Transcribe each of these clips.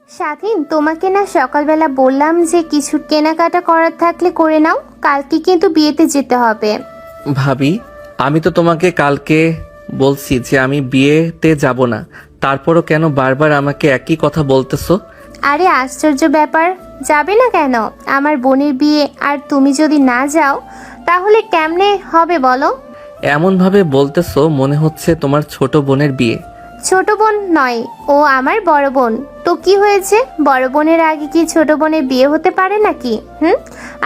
স্বাধীন, তোমাকে না সকালবেলা বললাম যে কিছু কেনাকাটা করার থাকলে করে নাও, কালকে কিন্তু বিয়েতে যেতে হবে। ভাবি, আমি তো তোমাকে কালকে বলছি যে আমি বিয়েতে যাব না, তারপরও কেন বারবার আমাকে একই কথা বলতেছো? আরে আশ্চর্য ব্যাপার, যাবে না কেন? আমার বোনের বিয়ে, আর তুমি যদি না যাও তাহলে কেমনে হবে বলো? এমনভাবে বলতেছো মনে হচ্ছে তোমার ছোট বোনের বিয়ে। ছোট বোন নয়, ও আমার বড় বোন। তো কি হয়েছে, বড় বোনের আগে কি ছোট বোনের বিয়ে হতে পারে নাকি?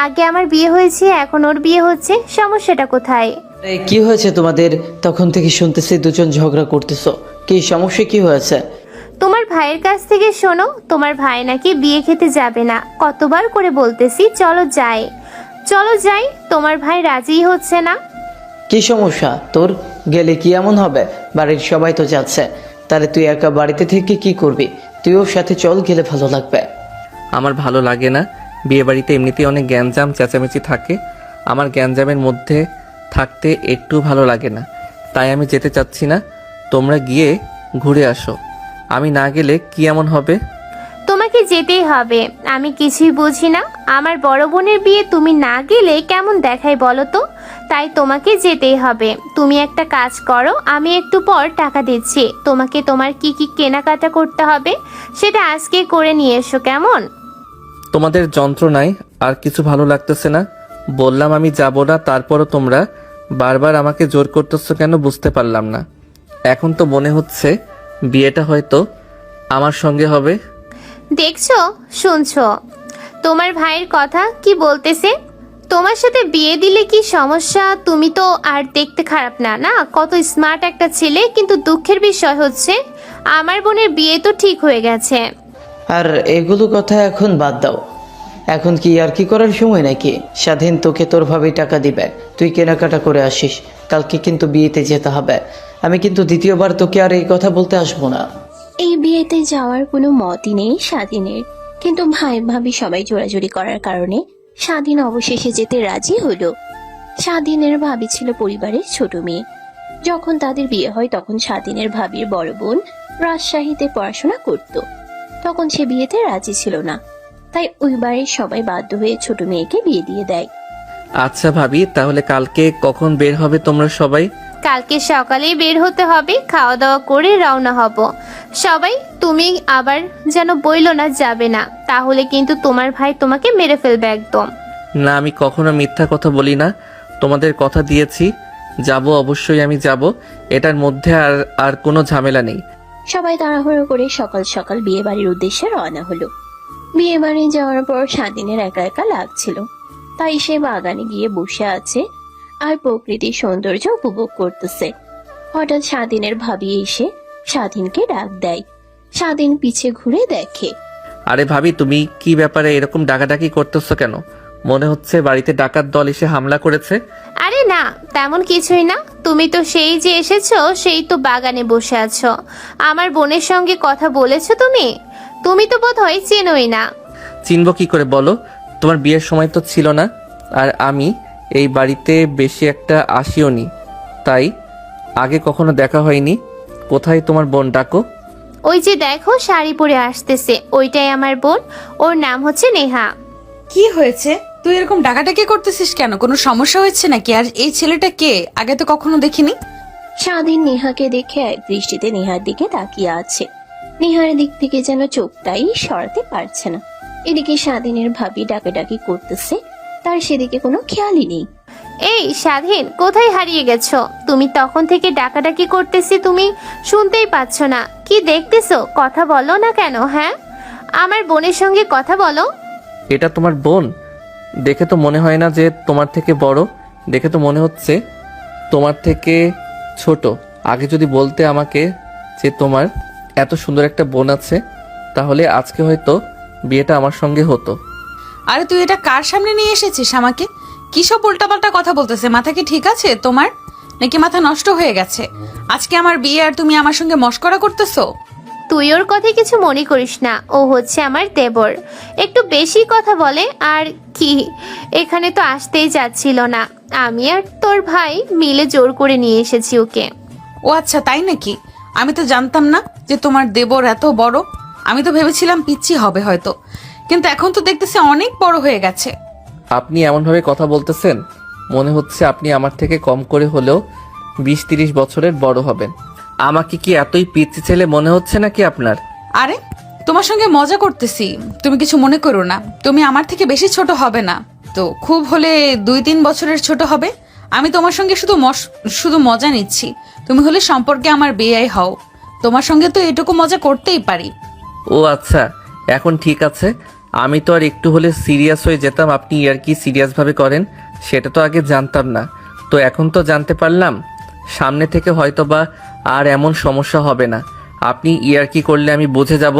আগে আমার বিয়ে হয়েছে, এখন ওর বিয়ে হচ্ছে, সমস্যাটা কোথায়? কি হয়েছে তোমাদের? তখন থেকে শুনতেছি দুজন ঝগড়া করতেছো, কি সমস্যা, কি হয়েছে? তোমার ভাইয়ের কাছ থেকে শোনো, তোমার ভাই নাকি বিয়ে খেতে যাবে না। কতবার করে বলতেছি চলো যাই চলো যাই, তোমার ভাই রাজিই হচ্ছে না। কি সমস্যা তোর? গেলে কি এমন হবে? বাড়ির সবাই তো যাচ্ছে, তাহলে তুই একা বাড়িতে থেকে কি করবি? তুই ওর সাথে চল, গেলে ভালো লাগবে। আমার ভালো লাগে না। বিয়ে বাড়িতে এমনিতেই অনেক গ্যাঞ্জাম চেঁচামেচি থাকে, আমার গ্যাঞ্জামের মধ্যে থাকতে একটু ভালো লাগে না, তাই আমি যেতে চাচ্ছি না। তোমরা গিয়ে ঘুরে আসো, আমি না গেলে কি এমন হবে? তোমাকে যেতেই হবে, আমি কিছুই বুঝি না। আমার বড় বোনের বিয়ে তুমি না গেলে কেমন দেখায় বলো তো? তাই তোমাকে যেতেই হবে। তুমি একটা কাজ করো, আমি একটু পর টাকা দিচ্ছি তোমাকে, তোমার কি কি কেনাকাটা করতে হবে সেটা আজকে করে নিয়ে এসো, কেমন? তোমাদের যন্ত্রণায় আর কিছু ভালো লাগতেছে না। বললাম আমি যাব না, তারপরও তোমরা বারবার আমাকে জোর করতেছো কেন বুঝতে পারলাম না। এখন তো মনে হচ্ছে বিয়েটা হয়তো আমার সঙ্গে হবে। দেখছো, শুনছো তোমার ভাইয়ের কথা কি বলতেছে? তোমার সাথে বিয়ে দিলে কি সমস্যা? তুমি তো আর দেখতে খারাপ না, না কত স্মার্ট একটা ছেলে, কিন্তু দুঃখের বিষয় হচ্ছে আমার বোনের বিয়ে তো ঠিক হয়ে গেছে। আর এগুলো কথা এখন বাদ দাও। এখন কি আর কি করার সময় নাকি? স্বাধীন তোকে তোর ভাবেই টাকা দিবে, তুই কেনাকাটা করে আসিস। কালকে কিন্তু বিয়েতে যেতে হবে। আমি কিন্তু দ্বিতীয়বার তোকে আর এই কথা বলতে আসবো না। এই বিয়েতে যাওয়ার কোনো মতই নেই স্বাধীনের, কিন্তু ভাই ভাবি সবাই জোরাজুরি করার কারণে স্বাধীন অবশেষে যেতে রাজি হলো। স্বাধীনের ভাবি ছিল পরিবারের ছোট মেয়ে। যখন তাদের বিয়ে হয় তখন স্বাধীনের ভাবির বড় বোন রাজশাহীতে পড়াশোনা করত। তখন সে বিয়েতে রাজি ছিল না, তাই ওই বাড়ির সবাই বাধ্য হয়ে ছোট মেয়েকে বিয়ে দিয়ে দেয়। আচ্ছা ভাবি, তাহলে কালকে কখন বের হবে তোমরা সবাই? কালকে সকালেই বের হতে হবে, খাওয়া দাওয়া করে রওনা হব সবাই। তুমি আবার যেন বইলো না যাবে না, তাহলে কিন্তু তোমার ভাই তোমাকে মেরে ফেলবে একদম। না, আমি কখনো মিথ্যা কথা বলি না, তোমাদের কথা দিয়েছি যাব, অবশ্যই আমি যাব, এটার মধ্যে আর আর কোনো ঝামেলা নেই। সবাই তাড়াহুড়ো করে সকাল সকাল বিয়ে বাড়ির উদ্দেশ্যে রওনা হলো। বিয়ে বাড়ি যাওয়ার পর স্বাধীনের একা একা লাগছিল, তাই সে বাগানে গিয়ে বসে আছে আর প্রকৃতির সৌন্দর্য উপভোগ করতেছে। হঠাৎ স্বাধীনের ভাবি এসে স্বাধীনকে ডাক দেয়। স্বাধীন পিছে ঘুরে দেখে। আরে ভাবি, তুমি কি ব্যাপারে এরকম ডাকাডাকি করতেছো কেন? মনে হচ্ছে বাড়িতে ডাকাত দল এসে হামলা করেছে। আরে না, তেমন কিছুই না। তুমি তো সেই যে এসেছো, সেই তো বাগানে বসে আছো। আমার বোনের সঙ্গে কথা বলেছো তুমি? তুমি তো বোধহয় চেনোই না। চিনবো কি করে বলো? তোমার বিয়ের সময় তো ছিল না, আর আমি এই বাড়িতে বেশি একটা আসিও নি, তাই আগে কখনো দেখা হয়নি। কোথায় তোমার বোন, ডাকো। ওই যে দেখো শাড়ি পরে আসতেছে, ওইটাই আমার বোন, ওর নাম হচ্ছে নেহা। কি হয়েছে? তুই এরকম ডাকাডাকি করতেছিস কেন? কোনো সমস্যা হয়েছে নাকি? আর এই ছেলেটা কে? আগে তো কখনো দেখিনি। স্বাধীন নেহাকে দেখে এক দৃষ্টিতে নেহার দিকে তাকিয়ে আছে। নেহার দিক থেকে যেন চোখটাই সরাতে পারছে না। এদিকে স্বাধীনের ভাবি ডাকাডাকি করতেছে, তার সেদিকে কোনো খেয়ালই নেই। এই স্বাধীন, কোথায় হারিয়ে গেছো? তুমি তখন থেকে ডাকাডাকি করতেছি, তুমি শুনতেই পাচ্ছ না? কি দেখতেছো? কথা বলো না কেন? হ্যাঁ, আমার বোনের সঙ্গে কথা বলো। এটা তোমার বোন? দেখে তো মনে হয় না যে তোমার থেকে বড়, দেখে তো মনে হচ্ছে তোমার থেকে ছোট। আগে যদি বলতে আমাকে যে তোমার এত সুন্দর একটা বোন আছে, তাহলে আজকে হয়তো বিয়েটা আমার সঙ্গে হতো। আরে তুই এটা কার সামনে নিয়ে এসেছিস আমাকে? কি সব উল্টাপাল্টা কথা বলতেছে? মাথা কি ঠিক আছে তোমার, নাকি মাথা নষ্ট হয়ে গেছে? আজকে আমার বিয়ে আর তুমি আমার সঙ্গে মশকরা করতেছো? তুই ওর কথায় কিছু মনে করিস না, ও হচ্ছে আমার দেবর, একটু বেশি কথা বলে। আর কি, এখানে তো আসতেই যাচ্ছিল না, আমি আর তোর ভাই মিলে জোর করে নিয়ে এসেছি ওকে। ও আচ্ছা, তাই নাকি? আমি তো জানতাম না যে তোমার দেবর এত বড়। আমি তো ভেবেছিলাম পিচ্ছি হবে হয়তো, কিন্তু এখন তো দেখতেছি অনেক বড় হয়ে গেছে। আপনি এমনভাবে কথা বলতেছেন, মনে হচ্ছে আপনি আমার থেকে কম করে হলেও 20-30 বছরের বড় হবেন। আমাকে কি এতই পিচ্ছি ছেলে মনে হচ্ছে নাকি আপনার? আরে তোমার সঙ্গে মজা করতেছি, তুমি কিছু মনে করো না। তুমি আমার থেকে বেশি ছোট হবে না তো, খুব হলে 2-3 বছরের ছোট হবে। আমি তোমার সঙ্গে শুধু মজা নিচ্ছি। তুমি হলে সম্পর্কে আমার বেয়াই হও, তোমার সঙ্গে তো এটুকু মজা করতেই পারি। ও আচ্ছা, এখন ঠিক আছে। আমি তো আর একটু হলে সিরিয়াস হয়ে যেতাম আপনি আর কি সিরিয়াসভাবে করেন, সেটা তো আগে জানতাম না। তো এখন তো জানতে পারলাম। সামনে থেকে হয়তো বা আর এমন সমস্যা হবে না। আপনি ইয়ার্কি করলে আমি বুঝে যাব।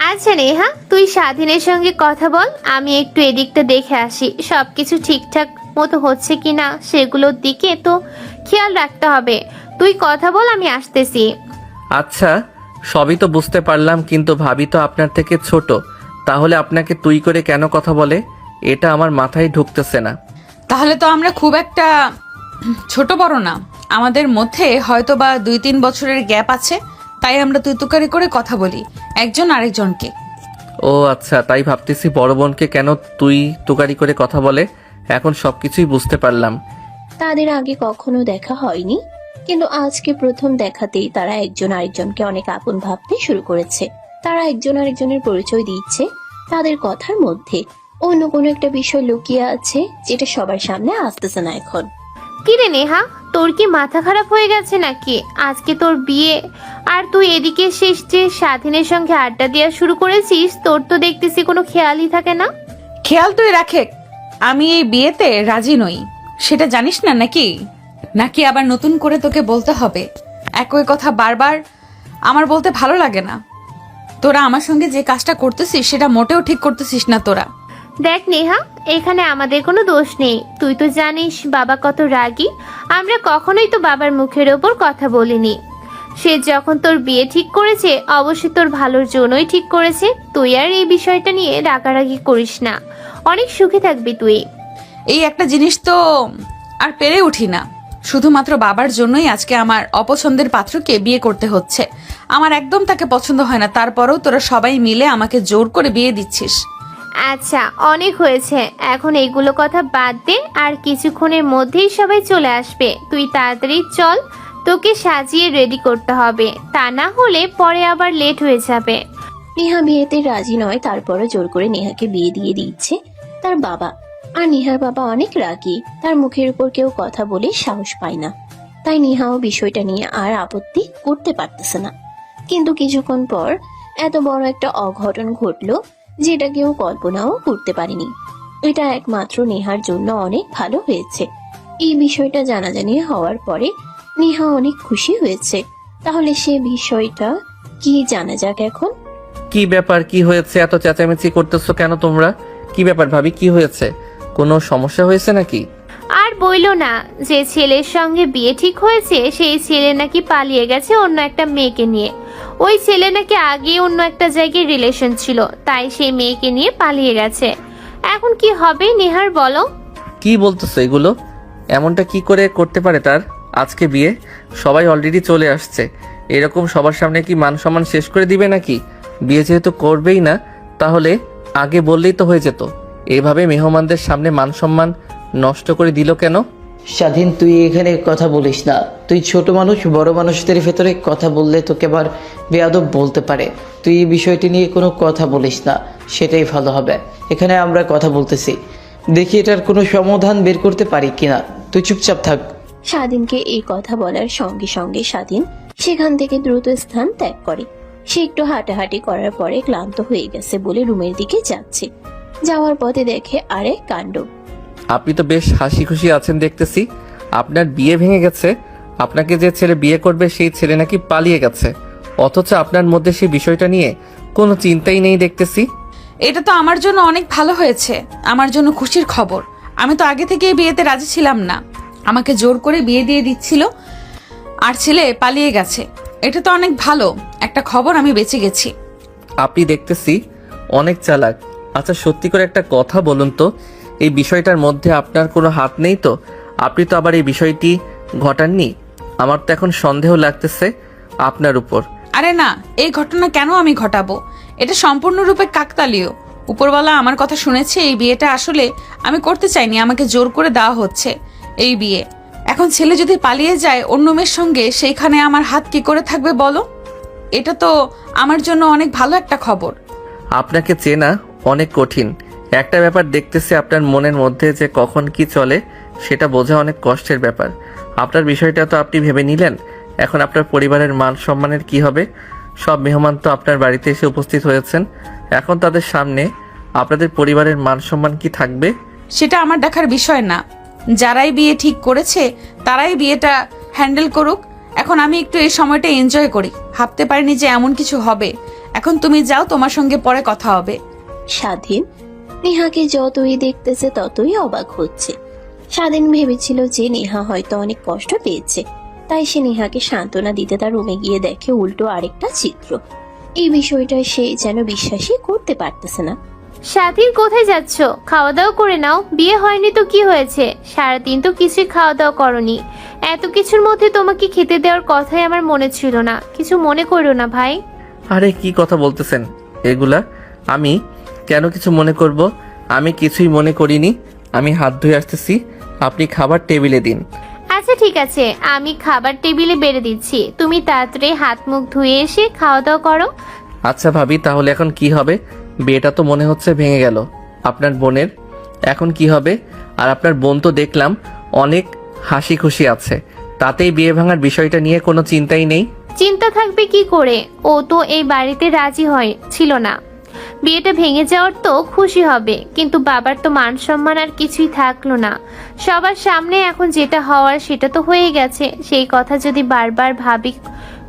আচ্ছা নেহা, তুই স্বাধীনের সঙ্গে কথা বল, আমি একটু এদিকটা দেখে আসি সবকিছু ঠিকঠাক মতো হচ্ছে কিনা, সেগুলোর দিকে তো খেয়াল রাখতে হবে। তুই কথা বল, আমি আসতেছি। আচ্ছা, সবই তো বুঝতে পারলাম, কিন্তু ভাবি তো আপনার থেকে ছোট, তাহলে আপনাকে তুই করে কেন কথা বলে? এটা আমার মাথায় ঢুকতেছে না। তাহলে তো আমরা খুব একটা ছোট বড় না, আমাদের মধ্যে হয়তো বা 2-3 বছরের গ্যাপ আছে, তাই আমরা তুই তুকারি করে কথা বলি একজন আরেকজনকে। ও আচ্ছা, তাই ভাবতেছি বড় বোনকে কেন তুই তুকারি করে কথা বলে। এখন সবকিছুই বুঝতে পারলাম। তাদের আগে কখনো দেখা হয়নি, কিন্তু আজকে প্রথম দেখাতেই তারা একজন আরেকজনকে অনেক আপন ভাবতে শুরু করেছে। তারা একজন আরেকজনের পরিচয় দিচ্ছে তাদের কথার মধ্যে অন্য কোনো একটা বিষয় লুকিয়ে আছে, যেটা সবার সামনে আসতেছে না এখন। কিরে নেহা, তোর কি মাথা খারাপ হয়ে গেছে নাকি? আজকে তোর বিয়ে আর তুই এদিকে শেষ যে স্বাধীনের সঙ্গে আড্ডা দেওয়া শুরু করেছিস, তোর তো দেখতেছি কোনো খেয়ালই থাকে না। খেয়াল তুই রাখে, আমি এই বিয়েতে রাজি নই, সেটা জানিস না নাকি? নাকি আবার নতুন করে তোকে বলতে হবে? একই কথা বারবার আমার বলতে ভালো লাগে না। তোরা আমার সঙ্গে যে কাজটা করতেছিস সেটা মোটেও ঠিক করতেছিস না তোরা। দেখ নেহা, এখানে আমাদের কোনো দোষ নেই। তুই তো জানিস বাবা কত রাগী। আমরা কখনোই তো বাবার মুখের ওপর কথা বলিনি। সে যখন তোর বিয়ে ঠিক করেছে, অবশ্যই তোর ভালোর জন্যই ঠিক করেছে। তুই আর এই বিষয়টা নিয়ে রাগারাগি করিস না, অনেক সুখে থাকবি তুই। এই একটা জিনিস তো আর পেরে উঠি না, শুধুমাত্র বাবার জন্যই আজকে আমার অপছন্দের পাত্রকে বিয়ে করতে হচ্ছে। আমার একদম তাকে পছন্দ হয় না, তারপরেও তোরা সবাই মিলে আমাকে জোর করে বিয়ে দিচ্ছিস। আচ্ছা, অনেক হয়েছে, এখন এইগুলো কথা বাদ দে। আর কিছুক্ষণের মধ্যেই সবাই চলে আসবে। তুই তাড়াতাড়ি চল, তোকে সাজিয়ে রেডি করতে হবে, তা না হলে পরে আবার লেট হয়ে যাবে। নেহা বিয়েতে রাজি নয়, তারপরও জোর করে নেহাকে বিয়ে দিয়ে দিচ্ছে তার বাবা। আর নেহার বাবা অনেক রাগী, তার মুখের উপর কেউ কথা বলে সাহস পায় না। তাই নেহাও বিষয়টা নিয়ে আর আপত্তি করতে পারতেছে না। কিন্তু কিছুক্ষণ পর এত বড় একটা অঘটন ঘটলো, যেটা কেউ কল্পনাও করতে পারেনি। এটা একমাত্র নেহার জন্য অনেক ভালো হয়েছে। এই বিষয়টা জানাজানি হওয়ার পরে নেহা অনেক খুশি হয়েছে। তাহলে সে বিষয়টা কি জানা যাক এখন। কি ব্যাপার, কি হয়েছে? এত চেঁচামেচি করতেছো কেন তোমরা? কি ব্যাপার ভাবি, কি হয়েছে? কোনো সমস্যা হয়েছে নাকি? আর বইলো না, যে ছেলের সঙ্গে বিয়ে ঠিক হয়েছে সেই ছেলে নাকি পালিয়ে গেছে অন্য একটা মেয়েকে নিয়ে। ওই ছেলে নাকি আগে অন্য একটা জায়গায় রিলেশন ছিল, তাই সেই মেয়েকে নিয়ে পালিয়ে গেছে। এখন কি হবে নেহার, বলো? কি বলতেছো এগুলো? এমনটা কি করে করতে পারে তার? আজকে বিয়ে, সবাই অলরেডি চলে আসছে, এরকম সবার সামনে কি মান সম্মান শেষ করে দিবে নাকি? বিয়ে যেহেতু করবেই না, তাহলে আগে বললেই তো হয়ে যেত। এভাবে মেহমানদের সামনে মান সম্মান নষ্ট করে দিল কেন? স্বাধীন, তুই এখানে কথা বলিস না। তুই ছোট মানুষ, বড় মানুষদের ভেতরে কথা বললে তোকে আবার বেয়াদব বলতে পারে। তুই এই বিষয়টি নিয়ে কোনো কথা বলিস না, সেটাই ভালো হবে। এখানে আমরা কথা বলতেছি, দেখি এটার কোনো সমাধান বের করতে পারি কিনা। তুই চুপচাপ থাক। স্বাধীনকে এই কথা বলার সঙ্গে সঙ্গে স্বাধীন সেখান থেকে দ্রুত স্থান ত্যাগ করে। সে একটু হাঁটাহাঁটি করার পরে ক্লান্ত হয়ে গেছে বলে রুমের দিকে যাচ্ছে। যাওয়ার পথে দেখে আরেক কাণ্ড। আপনি তো বেশ হাসি খুশি আছেন দেখতেছি। আপনার বিয়ে ভেঙে গেছে, আপনাকে যে ছেলে বিয়ে করবে সেই ছেলে নাকি পালিয়ে গেছে, অথচ আপনার মধ্যে সেই বিষয়টা নিয়ে কোনো চিন্তাই নেই দেখতেছি। এটা তো আমার জন্য অনেক ভালো হয়েছে, আমার জন্য খুশির খবর। আমি তো আগে থেকে এই বিয়েতে রাজি ছিলাম না, আমাকে জোর করে বিয়ে দিয়ে দিচ্ছিল আর ছেলে পালিয়ে গেছে। এটা তো অনেক ভালো একটা খবর, আমি বেঁচে গেছি। আপনি দেখতেছি অনেক চালাক। আচ্ছা সত্যি করে একটা কথা বলুন তো, এই বিষয়টার মধ্যে আপনার কোনো হাত নেই তো? আপনি তো আবার এই বিষয়টি ঘটাননি। আমার তো এখন সন্দেহ লাগতেছে আপনার উপর। আরে না, এই ঘটনা কেন আমি ঘটাবো? এটা সম্পূর্ণরূপে কাকতালীয়। উপরওয়ালা আমার কথা শুনেছে। এই বিয়েটা আসলে আমি করতে চাইনি, আমাকে জোর করে দেওয়া হচ্ছে এই বিয়ে। এখন ছেলে যদি পালিয়ে যায় অন্য মেয়ের সঙ্গে, সেইখানে আমার হাত কি করে থাকবে বলো? এটা তো আমার জন্য অনেক ভালো একটা খবর। আপনাকে চেনা অনেক কঠিন। একটা ব্যাপার দেখতেছি, আপনার মনের মধ্যে যে কখন কি চলে সেটা বোঝা অনেক কষ্টের ব্যাপার। আপনার বিষয়টা তো আপনি ভেবে নিলেন, এখন আপনার পরিবারের মান সম্মানের কি হবে? সব মেহমান তো আপনার বাড়িতে এসে উপস্থিত হয়েছেন, এখন তাদের সামনে আপনাদের পরিবারের মান সম্মান কি থাকবে? সেটা আমার দেখার বিষয় না। যারাই বিয়ে ঠিক করেছে তারাই বিয়েটা হ্যান্ডেল করুক। এখন আমি একটু এই সময়টা এনজয় করি। ভাবতে পারিনি যে এমন কিছু হবে। এখন তুমি যাও, তোমার সঙ্গে পরে কথা হবে। স্বাধীন নেহাকে যতই দেখতেছে ততই অবাক হচ্ছে। স্বাধীন ভেবেছিল যে নেহা হয়তো অনেক কষ্ট পেয়েছে, তাই সে নেহাকে সান্ত্বনা দিতে তার রুমে গিয়ে দেখে উল্টো আরেকটা চিত্র। এই বিষয়টা সে যেন বিশ্বাসই করতে পারতেছে না। স্বাধীন, কোথায় যাচ্ছ? খাওয়া দাওয়া করে নাও। বিয়ে হয়নি তো কি হয়েছে? সারাদিন তো কিছুই খাওয়া দাওয়া করনি। এত কিছুর মধ্যে তোমাকে খেতে দেওয়ার কথাই আমার মনে ছিল না। কিছু মনে করো না ভাই। আরে কি কথা বলতেছেন এগুলা? আমি কেন কিছু মনে করব? আমি কিছুই মনে করিনি। আমি হাত ধুয়ে আসতেছি, আপনি খাবার টেবিলে দিন। আচ্ছা ঠিক আছে, আমি খাবার টেবিলে বেড়ে দিচ্ছি। তুমি তাড়াতাড়ি হাত মুখ ধুয়ে এসে খাওয়া দাওয়া করো। আচ্ছা ভাবি, তাহলে এখন কি হবে? বিয়েটা তো মনে হচ্ছে ভেঙে গেল আপনার বোনের। এখন কি হবে? আর আপনার বোন তো দেখলাম অনেক হাসি খুশি আছে, তাতেই বিয়ে ভাঙার বিষয়টা নিয়ে কোনো চিন্তাই নেই। চিন্তা থাকবে কি করে? ও তো এই বাড়িতে রাজি ছিল না। বিয়েটা ভেঙে যাওয়ার তো খুশি হবে, কিন্তু বাবার তো মান সম্মান আর কিছুই থাকলো না। সবার সামনে এখন যেটা হওয়ার সেটা তো হয়ে গেছে। সেই কথা যদি বারবার ভাবি,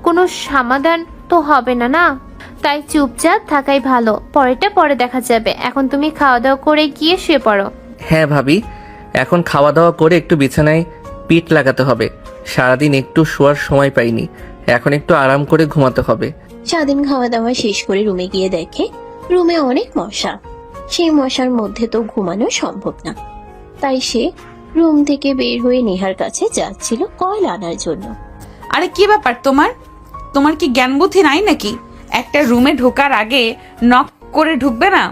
কোনো সমাধান তো হবে না, না? তাই চুপচাপ থাকাই ভালো। পরেরটা পরে দেখা যাবে। এখন তুমি খাওয়া দাওয়া করে গিয়ে শুয়ে পড়ো। হ্যাঁ ভাবি, এখন খাওয়া দাওয়া করে একটু বিছানায় পিঠ লাগাতে হবে। সারাদিন একটু শোয়ার সময় পাইনি, এখন একটু আরাম করে ঘুমাতে হবে। স্বাধীন খাওয়া দাওয়া শেষ করে রুমে গিয়ে দেখে রুমে অনেক মশা। সেই মশার মধ্যে তো ঘুমানো সম্ভব না, তাই সে রুম থেকে বের হয়ে নেহার কাছে যাচ্ছিল কয়েল আনার জন্য। আরে কি ব্যাপার তোমার? তোমার কি জ্ঞান বুদ্ধি নাই নাকি? একটা রুমে ঢোকার আগে নক করে ঢুকবে না?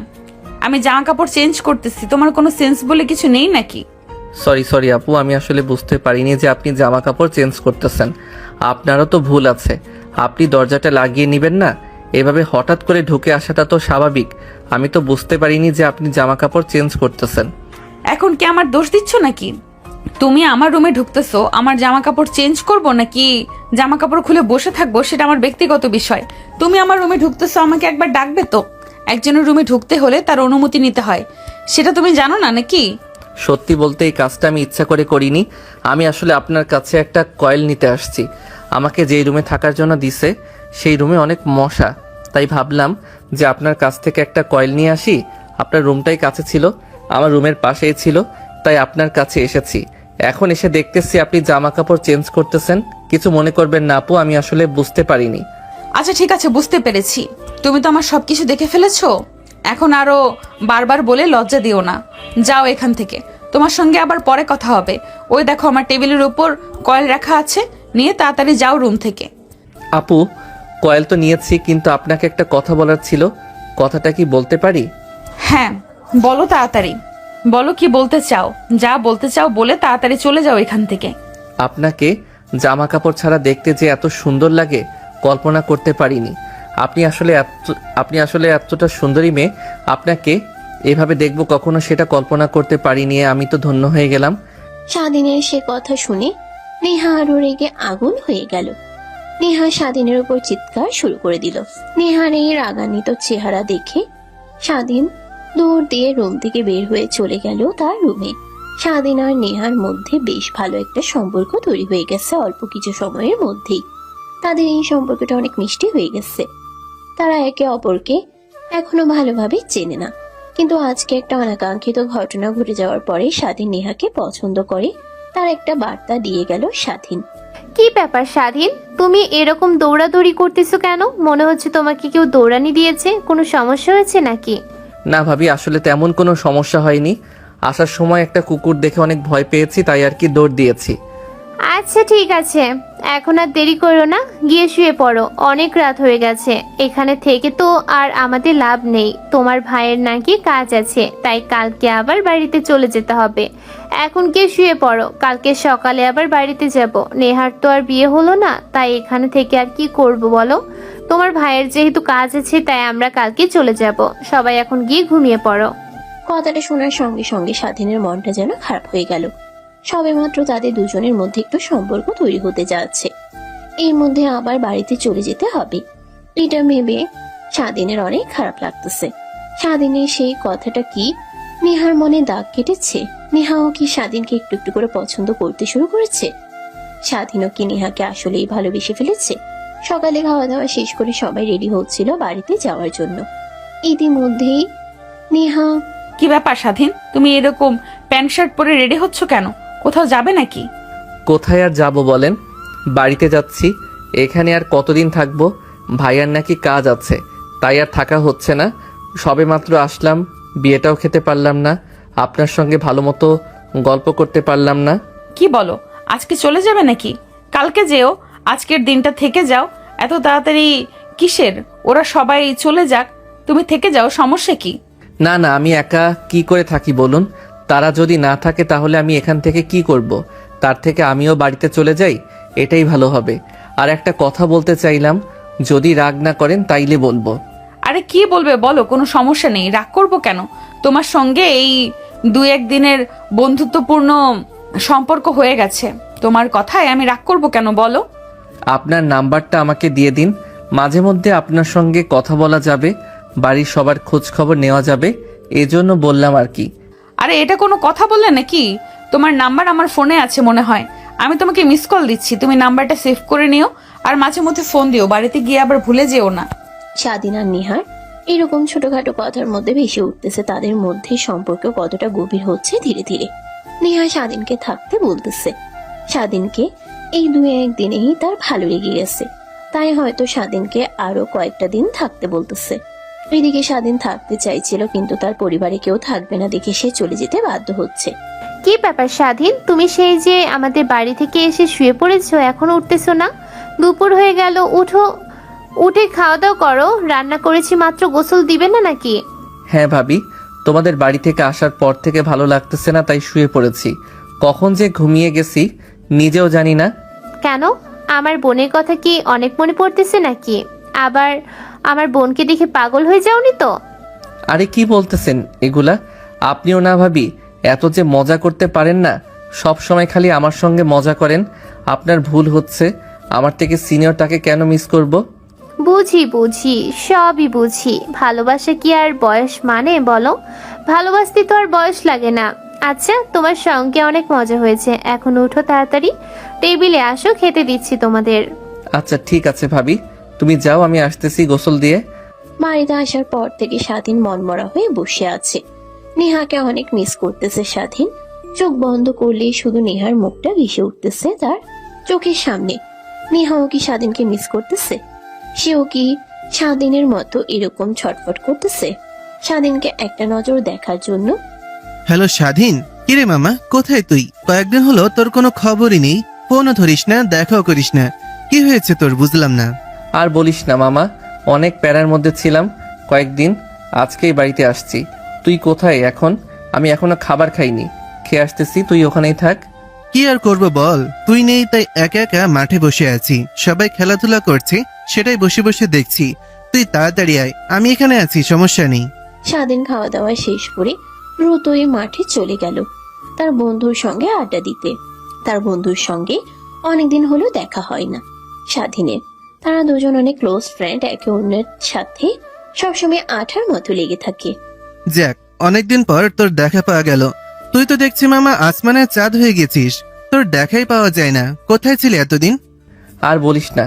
আমি জামা কাপড় চেঞ্জ করতেছি, তোমার কোনো সেন্স বলে কিছু নেই নাকি? সরি আপু, আমি আসলে বুঝতে পারিনি যে আপনি জামা কাপড় চেঞ্জ করতেছেন। আপনারও তো ভুল আছে, আপনি দরজাটা লাগিয়ে নেবেন না? এভাবে হঠাৎ করে ঢুকে আসাটা তো স্বাভাবিক। আমি তো বুঝতে পারিনি যে আপনি জামা কাপড় চেঞ্জ করতেছেন। এখন কি আমার দোষ দিচ্ছ নাকি? তুমি আমার রুমে ঢুকতেছো, আমার জামা কাপড় চেঞ্জ করবো নাকি জামা কাপড় খুলে বসে থাকবো সেটা আমার ব্যক্তিগত বিষয়। তুমি আমার রুমে ঢুকতেছো, আমাকে একবার ডাকবে তো? একজনের রুমে ঢুকতে হলে তার অনুমতি নিতে হয়, সেটা তুমি জানো না নাকি? সত্যি বলতে এই কাজটা আমি ইচ্ছা করে করিনি। আমি আসলে আপনার কাছে একটা কয়েল নিতে আসছি। আমাকে যেই রুমে থাকার জন্য দিছে সেই রুমে অনেক মশা, তাই ভাবলাম যে আপনার কাছ থেকে একটা কয়েল নিয়ে আসি। আপনার রুমটাই কাছে ছিল, আমার রুমের পাশেই ছিল, তাই আপনার কাছে এসেছি। এখন এসে দেখতেছি আপনি জামা কাপড় চেঞ্জ করতেছেন। কিছু মনে করবেন না আপু, আমি আসলে বুঝতে পারিনি। আচ্ছা ঠিক আছে, বুঝতে পেরেছি। তুমি তো আমার সবকিছু দেখে ফেলেছো। এখন আরো বারবার বলে লজ্জা দিও না। যাও এখান থেকে, তোমার সঙ্গে আবার পরে কথা হবে। ওই দেখো আমার টেবিলের উপর কয়েল রাখা আছে, নিয়ে তাড়াতাড়ি যাও রুম থেকে। আপু, কয়েল তো নিয়েছি, কিন্তু আপনাকে একটা কথা বলার ছিল। কথাটা কি বলতে পারি? হ্যাঁ বলো, তাড়াতাড়ি বলো কি বলতে চাও। যা বলতে চাও বলে তাড়াতাড়ি চলে যাও এখান থেকে। আপনাকে জামা কাপড় ছাড়া দেখতে যে এত সুন্দর লাগে কল্পনা করতে পারিনি। আপনি আসলে এতটা সুন্দরী মেয়ে, আপনাকে এভাবে দেখবো কখনো সেটা কল্পনা করতে পারিনি। আমি তো ধন্য হয়ে গেলাম। স্বাধীনের সে কথা শুনে নেহা আরো রেগে আগুন হয়ে গেল। নেহা স্বাধীনের উপর চিৎকার শুরু করে দিল। নেহার এই রাগান্বিত চেহারা দেখে স্বাধীন দৌড় দিয়ে রুম থেকে বের হয়ে চলে গেল তার রুমে। স্বাধীন আর নেহার মধ্যে বেশ ভালো একটা সম্পর্ক তৈরি হয়ে গেছে অল্প কিছু সময়ের মধ্যেই। তাদের এই সম্পর্কটা অনেক মিষ্টি হয়ে গেছে। তারা একে অপরকে এখনো ভালোভাবে চেনে না, কিন্তু আজকে একটা অনাকাঙ্ক্ষিত ঘটনা ঘটে যাওয়ার পরে স্বাধীন নেহাকে পছন্দ করে, তার একটা বার্তা দিয়ে গেল স্বাধীন। কি ব্যাপার স্বাধীন, তুমি এরকম দৌড়াদৌড়ি করতেছো কেন? মনে হচ্ছে তোমাকে কেউ দৌড়ানি দিয়েছে। কোনো সমস্যা হয়েছে নাকি? না ভাবি, আসলে তেমন কোনো সমস্যা হয়নি। আসার সময় একটা কুকুর দেখে অনেক ভয় পেয়েছি, তাই আর কি দৌড় দিয়েছি। আচ্ছা ঠিক আছে, এখন আর দেরি করো না, গিয়ে শুয়ে পড়ো, অনেক রাত হয়ে গেছে। এখানে থেকে তো আর আমাদের লাভ নেই, তোমার ভাইয়ের নাকি কাজ আছে, তাই কালকে আবার বাড়িতে চলে যেতে হবে। এখন গিয়ে শুয়ে পড়ো, কালকে সকালে আবার বাড়িতে যাব। নেহার তো আর বিয়ে হলো না, তাই এখানে থেকে আর কি করব বলো। তোমার ভাইয়ের যেহেতু কাজ আছে, তাই আমরা কালকে চলে যাব। সবাই এখন গিয়ে ঘুমিয়ে পড়ো। কথাটা শোনার সঙ্গে সঙ্গে স্বাধীনের মনটা যেন খারাপ হয়ে গেল। সবেমাত্র তাদের দুজনের মধ্যে একটু সম্পর্ক তৈরি হতে যাচ্ছে, এর মধ্যে আবার বাড়িতে চলে যেতে হবে। এটা ভেবে স্বাধীনের অনেক খারাপ লাগতেছে। স্বাধীনের সেই কথাটা কি নেহার মনে দাগ কেটেছে? নেহাও কি স্বাধীনকে একটু একটু করে পছন্দ করতে শুরু করেছে? স্বাধীনও কি নেহাকে আসলেই ভালোবেসে ফেলেছে? সকালে খাওয়া দাওয়া শেষ করে সবাই রেডি হচ্ছিল বাড়িতে যাওয়ার জন্য। ইতিমধ্যেই নেহা, কি ব্যাপার স্বাধীন, তুমি এরকম প্যান্ট শার্ট পরে রেডি হচ্ছ কেন? কোথাও যাবে নাকি? কোথায় আর যাব বলেন, বাড়িতে যাচ্ছি। এখানে আর কতদিন থাকবো? ভাইয়ার নাকি কাজ আছে, তাই আর থাকা হচ্ছে না। সবেমাত্র আসলাম, বিয়েটাও খেতে পারলাম না, আপনার সঙ্গে ভালো মতো গল্প করতে পারলাম না। কি বলো, আজকে চলে যাবে নাকি? কালকে যেও, আজকের দিনটা থেকে যাও। এত তাড়াতাড়ি কিসের? ওরা সবাই চলে যাক, তুমি থেকে যাও, সমস্যা কি? না না, আমি একা কি করে থাকি বলুন? তারা যদি না থাকে তাহলে আমি এখান থেকে কি করব? তার থেকে আমিও বাড়িতে চলে যাই, এটাই ভালো হবে। আর একটা কথা বলতে চাইলাম, যদি রাগ না করেন তাইলে বলবো। আরে কি বলবে বলো, কোনো সমস্যা নেই, রাগ করবো কেন? তোমার সঙ্গে এই 2-1 দিনের বন্ধুত্বপূর্ণ সম্পর্ক হয়ে গেছে, তোমার কথায় আমি রাগ করবো কেন বলো? আপনার নাম্বারটা আমাকে দিয়ে দিন, মাঝে মধ্যে আপনার সঙ্গে কথা বলা যাবে, বাড়ির সবার খোঁজ খবর নেওয়া যাবে, এজন্য বললাম আর কি। আরে এটা কোনো কথা বললে নাকি? তোমার নাম্বার আমার ফোনে আছে মনে হয়, আমি তোমাকে মিস কল দিচ্ছি, তুমি নাম্বারটা সেভ করে নিও, আর মাঝে মধ্যে ফোন দিও, বাড়িতে গিয়ে আবার ভুলে যেও না। স্বাধীন আর নিহার এরকম ছোটখাটো কথার মধ্যে ভেসে উঠতেছে তাদের মধ্যে সম্পর্ক কতটা গভীর হচ্ছে ধীরে ধীরে। নেহা স্বাধীনকে থাকতে বলতেছে। স্বাধীনকে এই 2-1 দিনেই তার ভালো লেগে গেছে, তাই হয়তো স্বাধীনকে আরো কয়েকটা দিন থাকতে বলতেছে। এদিকে স্বাধীন থাকতে চাইছিল, কিন্তু তার পরিবারে কেউ থাকবে না দেখে সে চলে যেতে বাধ্য হচ্ছে। কি ব্যাপার স্বাধীন, তুমি সেই যে আমাদের বাড়ি থেকে এসে শুয়ে পড়েছো, এখনো উঠতেছো না? দুপুর হয়ে গেল, উঠো, উঠে খাওয়া দাওয়া করো, রান্না করেছি মাত্র, গোসল দিবে না নাকি? হ্যাঁ ভাবি, তোমাদের বাড়ি থেকে আসার পর থেকে ভালো লাগতেছে না, তাই শুয়ে পড়েছি। কখন যে ঘুমিয়ে গেছি নিজেও জানি না। কেন, আমার বোনের কথা কি অনেক মনে পড়তেছে নাকি? আবার আমার বোনকে দেখে পাগল হয়ে যাওনি তো? আরে কি বলতেছেন এগুলা? আপনিও না ভাবি, এত যে মজা করতে পারেন না, সব সময় খালি আমার সঙ্গে মজা করেন। আপনার ভুল হচ্ছে, আমার থেকে সিনিয়রটাকে কেন মিস করব? বুঝি বুঝি, সবই বুঝি। ভালোবাসা কি আর বয়স মানে বলো? ভালোবাসতে তো আর বয়স লাগে না। আচ্ছা, তোমার সঙ্গে অনেক মজা হয়েছে, এখন উঠো তাড়াতাড়ি, টেবিলে আসো, খেতে দিচ্ছি তোমাদের। আচ্ছা ঠিক আছে ভাবি, তুমি যাও, আমি আসতেছি গোসল দিয়ে। বাড়িতে আসার পর থেকে স্বাধীন মনমরা হয়ে বসে আছে। নেহাকে অনেক মিস করতেছে স্বাধীন। চোখ বন্ধ করলেই শুধু নেহার মুখটা ভেসে উঠতেছে তার চোখের সামনে। নেহাও কি স্বাধীনকে মিস করতেছে? সেও কি স্বাধীনের মতো এরকম ছটফট করতেছে স্বাধীনকে একটা নজর দেখার জন্য? হ্যালো স্বাধীন, কিরে মামা, কোথায় তুই? কয়েকদিন হলো তোর কোনো খবরই নেই, ফোনও ধরিস না, দেখাও করিস না। কি হয়েছে তোর, বুঝলাম না। আর বলিস না মামা, অনেক প্যারার মধ্যে ছিলাম কয়েকদিন, আজকেই বাড়িতে আসছি। তুই কোথায় এখন? আমি এখনো খাবার খাইনি, খেয়ে আসতেছি, তুই ওখানেই থাক। কি আর করব বল, তুই নেই তাই একা একা মাঠে বসে আছি, সবাই খেলাধুলা করছে, সেটাই বসে বসে দেখছি। তুই তাড়াতাড়ি আয়, আমি এখানে আছি, সমস্যা নেই। স্বাধীন খাওয়া দাওয়া শেষ করে দ্রুতই মাঠে চলে গেল তার বন্ধুর সঙ্গে আড্ডা দিতে। তার বন্ধুর সঙ্গে অনেকদিন হলো দেখা হয় না স্বাধীনের। তারা দুজন অনেক ক্লোজ ফ্রেন্ড, একে অন্যের সাথে সবসময় আঠার মতো লেগে থাকে। যাক, অনেকদিন পর তোর দেখা পাওয়া গেল। তুই তো দেখছি মামা আসমানে চাঁদ হয়ে গেছিস, তোর দেখাই পাওয়া যায় না। কোথায় ছিলি এতদিন? আর বলিস না,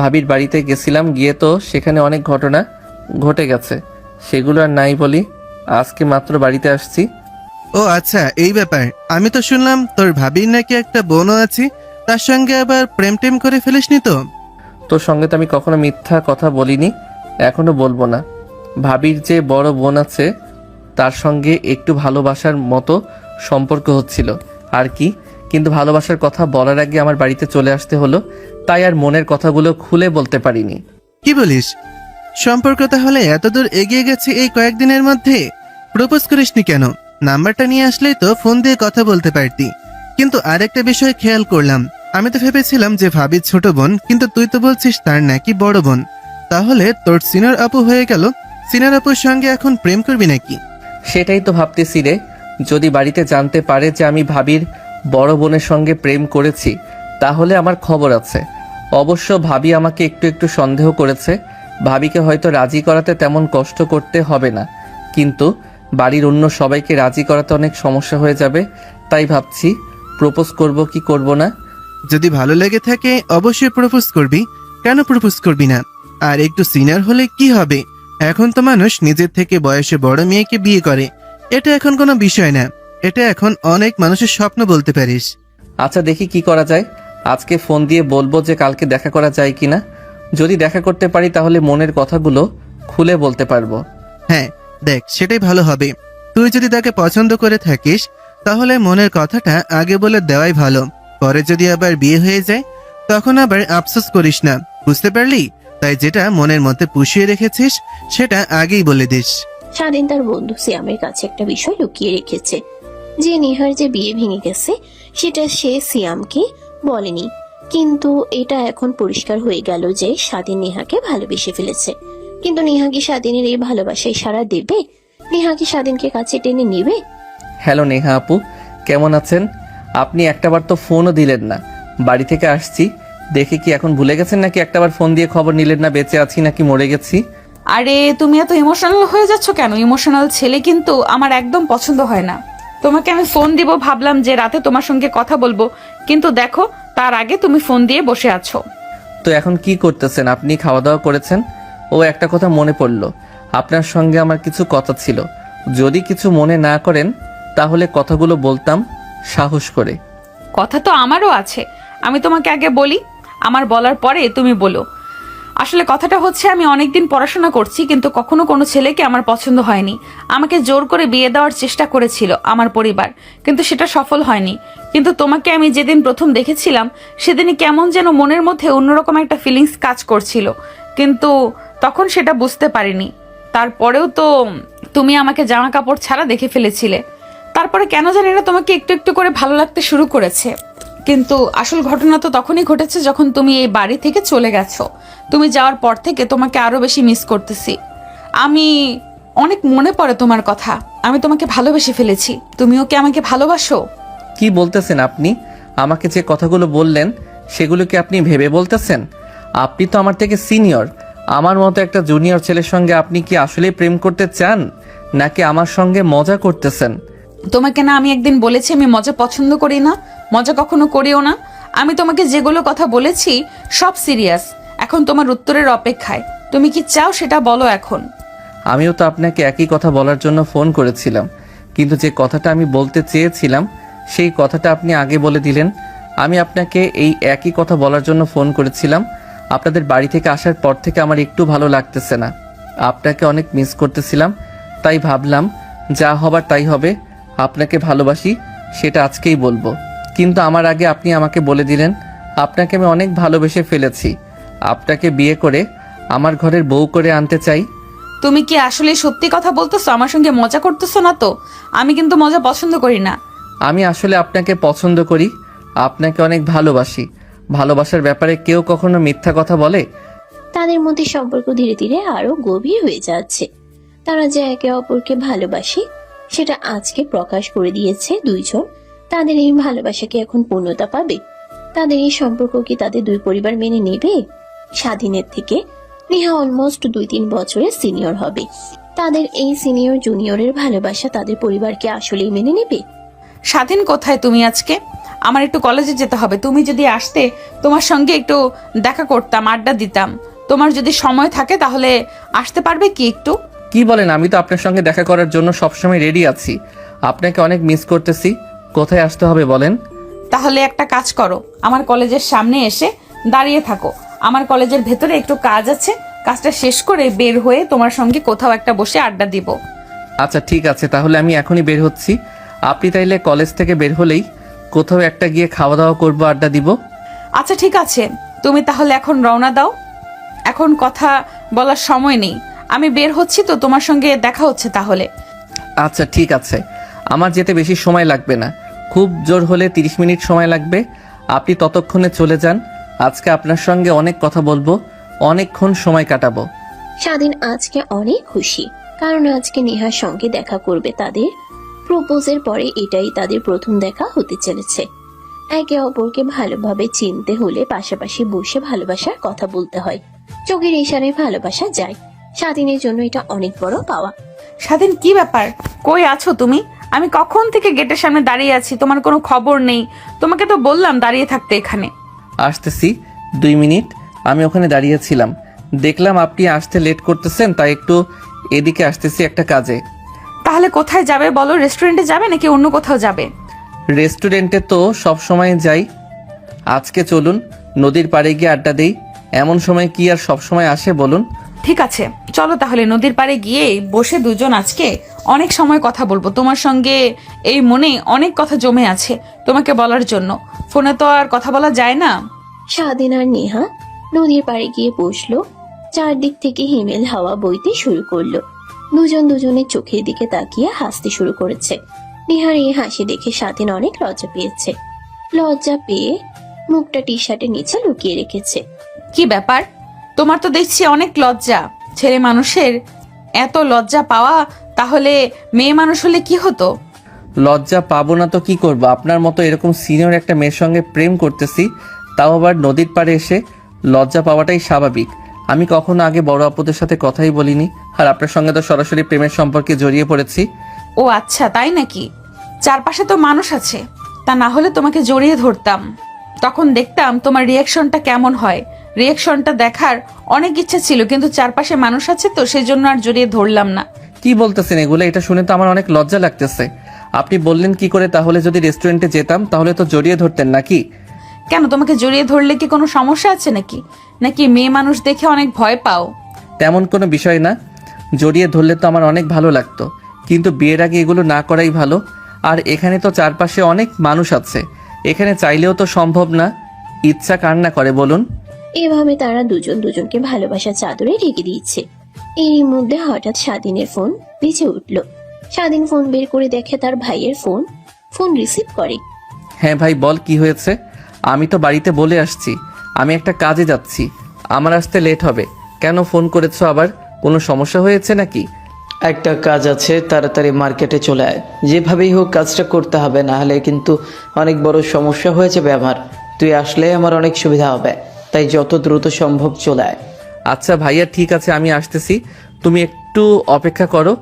ভাবির বাড়িতে গেছিলাম, গিয়ে তো সেখানে অনেক ঘটনা ঘটে গেছে, সেগুলো আর নাই বলি। আজকে মাত্র বাড়িতে আসছি। ও আচ্ছা, এই ব্যাপার। আমি তো শুনলাম তোর ভাবির নাকি একটা বোনও আছে, তার সঙ্গে আবার প্রেম টেম করে ফেলিসনি তো? তোর সঙ্গে তো আমি কখনো মিথ্যা কথা বলিনি, এখনো বলবো না। ভাবির যে বড় বোন আছে, তার সঙ্গে একটু ভালোবাসার মতো সম্পর্ক হচ্ছিল আর কি, কিন্তু ভালোবাসার কথা বলার আগে আমার বাড়িতে চলে আসতে হলো, তাই আর মনের কথাগুলো খুলে বলতে পারিনি। কি বলিস? সম্পর্ক তাহলে এতদূর এগিয়ে গেছে এই কয়েকদিনের মধ্যে? প্রপোজ করিসনি কেন? নাম্বারটা নিয়ে আসলেই তো ফোন দিয়ে কথা বলতে পারতি। কিন্তু আরেকটা বিষয় খেয়াল করলাম, আমি তো ভেবেছিলাম যে ভাবির ছোট বোন, কিন্তু তুই তো বলছিস তার নাকি বড় বোন। তাহলে তোর সিনিয়র আপু হয়ে গেল। সিনিয়র আপুর সঙ্গে এখন প্রেম করবি নাকি? সেটাই তো ভাবতেছি রে। যদি বাড়িতে জানতে পারে যে আমি ভাবির বড় বোনের সঙ্গে প্রেম করেছি, তাহলে আমার খবর আছে। অবশ্য ভাবি আমাকে একটু একটু সন্দেহ করেছে। ভাবিকে হয়তো রাজি করাতে তেমন কষ্ট করতে হবে না, কিন্তু বাড়ির অন্য সবাইকে রাজি করাতে অনেক সমস্যা হয়ে যাবে। তাই ভাবছি প্রপোজ করব কি করব না। যদি ভালো লেগে থাকে অবশ্যই প্রপোজ করবি, কেন প্রপোজ করবি না? আর একটু সিনিয়র হলে কি হবে? এখন তো মানুষ নিজের থেকে বয়সে বড় মেয়েকে বিয়ে করে। এটা এখন কোনো বিষয় না, এটা এখন অনেক মানুষের স্বপ্ন বলতে পারিস। আচ্ছা দেখি কি করা যায়। আজকে ফোন দিয়ে বলবো যে কালকে দেখা করা যায় কিনা। যদি দেখা করতে পারি তাহলে মনের কথাগুলো খুলে বলতে পারবো। হ্যাঁ দেখ, সেটাই ভালো হবে। তুই যদি তাকে পছন্দ করে থাকিস তাহলে মনের কথাটা আগে বলে দেওয়াই ভালো। পরে যদি আবার বিয়ে হয়ে যায় তখন আবার আফসোস করিস না, বুঝতে পারলি? তাই যেটা মনের মধ্যে পুষিয়ে রেখেছিস সেটা আগেই বলে দিস। স্বাধীন তার বন্ধু সিয়ামের কাছে একটা বিষয় লুকিয়ে রেখেছে, যে নিহার যে বিয়ে ভেঙে গেছে সেটা সে সিয়ামকে বলেনি। কিন্তু এটা এখন পরিষ্কার হয়ে গেল যে স্বাধীন নেহাকে ভালোবেসে ফেলেছে। কিন্তু নেহা কি স্বাধীনের এই ভালোবাসায় সাড়া দেবে? নেহা কি স্বাধীনকে কাছে টেনে নেবে? হ্যালো নেহা আপু, কেমন আছেন? আপনি একটাবার তো ফোনও দিলেন না। বাড়ি থেকে আসছি দেখে কি এখন ভুলে গেছেন নাকি একটাবার ফোন দিয়ে খবর নিলেন না বেঁচে আছি নাকি মরে গেছি? আরে তুমি এত ইমোশনাল হয়ে যাচ্ছ কেন? ইমোশনাল ছেলে কিন্তু আমার একদম পছন্দ হয় না। তোমাকে আমি ফোন দিব ভাবলাম যে রাতে তোমার সঙ্গে কথা বলবো, কিন্তু দেখো তার আগে তুমি ফোন দিয়ে বসে আছো। তো এখন কি করতেছেন? আপনি খাওয়া দাওয়া করেছেন? ও একটা কথা মনে পড়লো, আপনার সঙ্গে আমার কিছু কথা ছিল। যদি কিছু মনে না করেন তাহলে কথাগুলো বলতাম সাহস করে। কথা তো আমারও আছে, আমি তোমাকে আগে বলি, আমার বলার পরে তুমি বলো। আসলে কথাটা হচ্ছে, আমি অনেকদিন পড়াশোনা করছি কিন্তু কখনো কোনো ছেলেকে আমার পছন্দ হয়নি। আমাকে জোর করে বিয়ে দেওয়ার চেষ্টা করেছিল আমার পরিবার, কিন্তু সেটা সফল হয়নি। কিন্তু তোমাকে আমি যেদিন প্রথম দেখেছিলাম সেদিনই কেমন যেন মনের মধ্যে অন্যরকম একটা ফিলিংস কাজ করছিল, কিন্তু তখন সেটা বুঝতে পারিনি। তারপরেও তো তুমি আমাকে জামা কাপড় ছাড়া দেখে ফেলেছিলে। তারপরে কেন জানি না তোমাকে একটু একটু করে ভালো লাগতে শুরু করেছে। কিন্তু আসল ঘটনা তো তখনই ঘটেছে যখন তুমি এই বাড়ি থেকে চলে গেছো। তুমি যাওয়ার পর থেকে তোমাকে আরো বেশি মিস করতেছি। আমি অনেক মনে পড়ে তোমার কথা। আমি তোমাকে ভালোবেসে ফেলেছি, তুমিও কি আমাকে ভালোবাসো? কি বলতেছেন আপনি? আমাকে যে কথাগুলো বললেন সেগুলো কি আপনি ভেবে বলতেছেন? আপনি তো আমার থেকে সিনিয়র। আমার মতো একটা জুনিয়র ছেলের সঙ্গে আপনি কি আসলে প্রেম করতে চান নাকি আমার সঙ্গে মজা করতেছেন? তোমাকে না আমি একদিন বলেছি আমি মজা পছন্দ করি না, মজা কখনো করিও না। আমি তোমাকে যেগুলো কথা বলেছি সব সিরিয়াস। এখন তোমার উত্তরের অপেক্ষায়। তুমি কি চাও সেটা বলো এখন। আমিও তো আপনাকে একই কথা বলার জন্য ফোন করেছিলাম, কিন্তু যে কথাটা আমি বলতে চেয়েছিলাম সেই কথাটা আপনি আগে বলে দিলেন। আমি আপনাকে এই একই কথা বলার জন্য ফোন করেছিলাম। আপনাদের বাড়ি থেকে আসার পর থেকে আমার একটু ভালো লাগতেছে না। আপনাকে অনেক মিস করতেছিলাম, তাই ভাবলাম যা হবার তাই হবে। আপনাকে ভালোবাসি সেটা আজকেই বলবো, কিন্তু আমার আগে আপনি আমাকে বলে দিলেন আপনাকে আমি অনেক ভালোবেসে ফেলেছি। আপনাকে বিয়ে করে আমার ঘরের বউ করে আনতে চাই। তুমি কি আসলে সত্যি কথা বলতেছো? আমার সঙ্গে মজা করতেছো না তো? আমি কিন্তু মজা পছন্দ করি না। আমি আসলে আপনাকে পছন্দ করি, আপনাকে অনেক ভালোবাসি। ভালোবাসার ব্যাপারে কেউ কখনো মিথ্যা কথা বলে? তাদের মধ্যে সম্পর্ক ধীরে ধীরে আরো গভীর হয়ে যাচ্ছে। তারা যে একে অপরকে ভালোবাসে সেটা আজকে প্রকাশ করে দিয়েছে দুইজন। তাদের এই ভালোবাসাকে এখন পূর্ণতা পাবে? তাদের এই সম্পর্ক কি তাদের দুই পরিবার মেনে নেবে? স্বাধীনের থেকে নেহা অলমোস্ট 2-3 বছরের সিনিয়র হবে। তাদের এই সিনিয়র জুনিয়রের ভালোবাসা তাদের পরিবারকে আসলেই মেনে নেবে? স্বাধীন কোথায় তুমি আজকে? আমার একটু কলেজে যেতে হবে। তুমি যদি আসতে তোমার সঙ্গে একটু দেখা করতাম, আড্ডা দিতাম। তোমার যদি সময় থাকে তাহলে আসতে পারবে কি একটু? কি বলেন? আমি তো আপনার সঙ্গে দেখা করার জন্য সবসময় রেডি আছি। আপনাকে অনেক মিস করতেছি। কোথায় আসতে হবে বলেন? তাহলে একটা কাজ করো, আমার কলেজের সামনে এসে দাঁড়িয়ে থাকো। আমার কলেজের ভেতরে একটু কাজ আছে, কাজটা শেষ করে বের হয়ে তোমার সঙ্গে কোথাও একটা বসে আড্ডা দিব। আচ্ছা ঠিক আছে, তাহলে আমি এখনই বের হচ্ছি। আপনি তাইলে কলেজ থেকে বের হলেই কোথাও একটা গিয়ে খাওয়া দাওয়া করবো, আড্ডা দিব। আচ্ছা ঠিক আছে, তুমি তাহলে এখন রওনা দাও। এখন কথা বলার সময় নেই, আমি বের হচ্ছি তো, তোমার সঙ্গে দেখা হচ্ছে তাহলে। আচ্ছা ঠিক আছে, আমার যেতে বেশি সময় লাগবে না, খুব জোর হলে 30 মিনিট সময় লাগবে। আপনি ততক্ষণে চলে যান। আজকে আপনার সঙ্গে অনেক কথা বলবো, অনেকক্ষণ সময় কাটাবো। স্বাধীন আজকে অনেক খুশি, কারণ আজকে নেহার সঙ্গে দেখা করবে তাদের। প্রপোজের পরে এটাই তাদের প্রথম দেখা হতে চলেছে। একে অপরকে ভালোভাবে চিনতে হলে পাশাপাশি বসে ভালোবাসার কথা বলতে হয়। চোখের ইশারায় ভালোবাসা যায়। স্বাধীনের জন্য এটা অনেক বড় পাওয়া। স্বাধীন, কি ব্যাপার? কই আছো তুমি? আমি কখন থেকে গেটের সামনে দাঁড়িয়ে আছি, তোমার কোনো খবর নেই। তোমাকে তো বললাম দাঁড়িয়ে থাকতে এখানে। আসতেছি, 2 মিনিট। আমি ওখানে দাঁড়িয়েছিলাম, দেখলাম আপনি আসতে লেট করতেছেন, তাই একটু এদিকে আসতেছি একটা কাজে। তাহলে কোথায় যাবে বলো? রেস্টুরেন্টে যাবে নাকি অন্য কোথাও যাবে? রেস্টুরেন্টে তো সব সময় যাই, আজকে চলুন নদীর পাড়ে গিয়ে আড্ডা দেই। এমন সময় কি আর সব সময় আসে বলুন? ঠিক আছে, চলো তাহলে নদীর পাড়ে গিয়ে বসে দুজন আজকে অনেক সময় কথা বলবো। তোমার সঙ্গে এই মনে অনেক কথা জমে আছে তোমাকে বলার জন্য, ফোনে তো আর কথা বলা যায় না। স্বাধীন আর নেহা নদীর পাড়ে গিয়ে বসলো। চারদিক থেকে হিমেল হাওয়া বইতে শুরু করলো। দুজন দুজনের চোখের দিকে তাকিয়ে হাসতে শুরু করেছে। নেহার এই হাসি দেখে স্বাধীন অনেক লজ্জা পেয়েছে। লজ্জা পেয়ে মুখটা টি শার্টের নিচে লুকিয়ে রেখেছে। কি ব্যাপার, তোমার তো দেখছি অনেক লজ্জা। ছেলে মানুষের এত লজ্জা পাওয়া, তাহলে মেয়ে মানুষ হলে কি হতো? লজ্জা পাবো না তো কি করবো? আপনার মতো এরকম সিনিয়র একটা মেয়ের সঙ্গে প্রেম করতেছি, তাও আবার নদীর পাড়ে এসে। লজ্জা পাওয়াটাই স্বাভাবিক। আমি কখনো আগে বড় আপুদের সাথে কথাই বলিনি, আর আপনার সঙ্গে তো সরাসরি প্রেমের সম্পর্কে জড়িয়ে পড়েছি। ও আচ্ছা, তাই নাকি? চারপাশে তো মানুষ আছে, তা না হলে তোমাকে জড়িয়ে ধরতাম, তখন দেখতাম তোমার রিয়াকশনটা কেমন হয়। রিয়াকশনটা দেখার অনেক ইচ্ছা ছিল, কিন্তু চারপাশে মানুষ আছে তো সেজন্য আর জড়িয়ে ধরলাম না। কি বলতেছেন এগুলো? এটা শুনে তো আমার অনেক লজ্জা লাগতেছে। আপনি বললেন কি করে? তাহলে যদি রেস্টুরেন্টে যেতাম তাহলে তো জড়িয়ে ধরতেন নাকি? কেন, তোমাকে জড়িয়ে ধরলে কি কোনো সমস্যা আছে নাকি? নাকি মেয়ে মানুষ দেখে অনেক ভয় পাও? তেমন কোনো বিষয় না, জড়িয়ে ধরলে তো আমার অনেক ভালো লাগতো, কিন্তু বিয়ের আগে এগুলো না করাই ভালো। আর এখানে তো চারপাশে অনেক মানুষ আছে, এখানে চাইলেও তো সম্ভব না। ইচ্ছা কার না করে বলুন? এভাবে তারা দুজন দুজনকে ভালোবাসার চাদরে ঢেকে দিয়েছে। এরই মধ্যে হঠাৎ স্বাধীনের ফোন বেজে উঠল। স্বাধীন ফোন বের করে দেখে তার ভাইয়ের ফোন। ফোন রিসিভ করে। হ্যাঁ ভাই বল, কি হয়েছে? আমি তো বাড়িতে বলে আসছি আমি একটা কাজে যাচ্ছি, আমার আসতে লেট হবে। কেন ফোন করেছো আবার? কোনো সমস্যা হয়েছে নাকি? একটা কাজ আছে, তাড়াতাড়ি মার্কেটে চলে আয়। যেভাবেই হোক কাজটা করতে হবে, না হলে কিন্তু অনেক বড় সমস্যা হয়ে যাবে আমার। তুই আসলে আমার অনেক সুবিধা হবে, তাই যত দ্রুত সম্ভব চলে আয়। আচ্ছা ভাইয়া ঠিক আছে, আমি আসতেছি, তুমি একটু অপেক্ষা করো।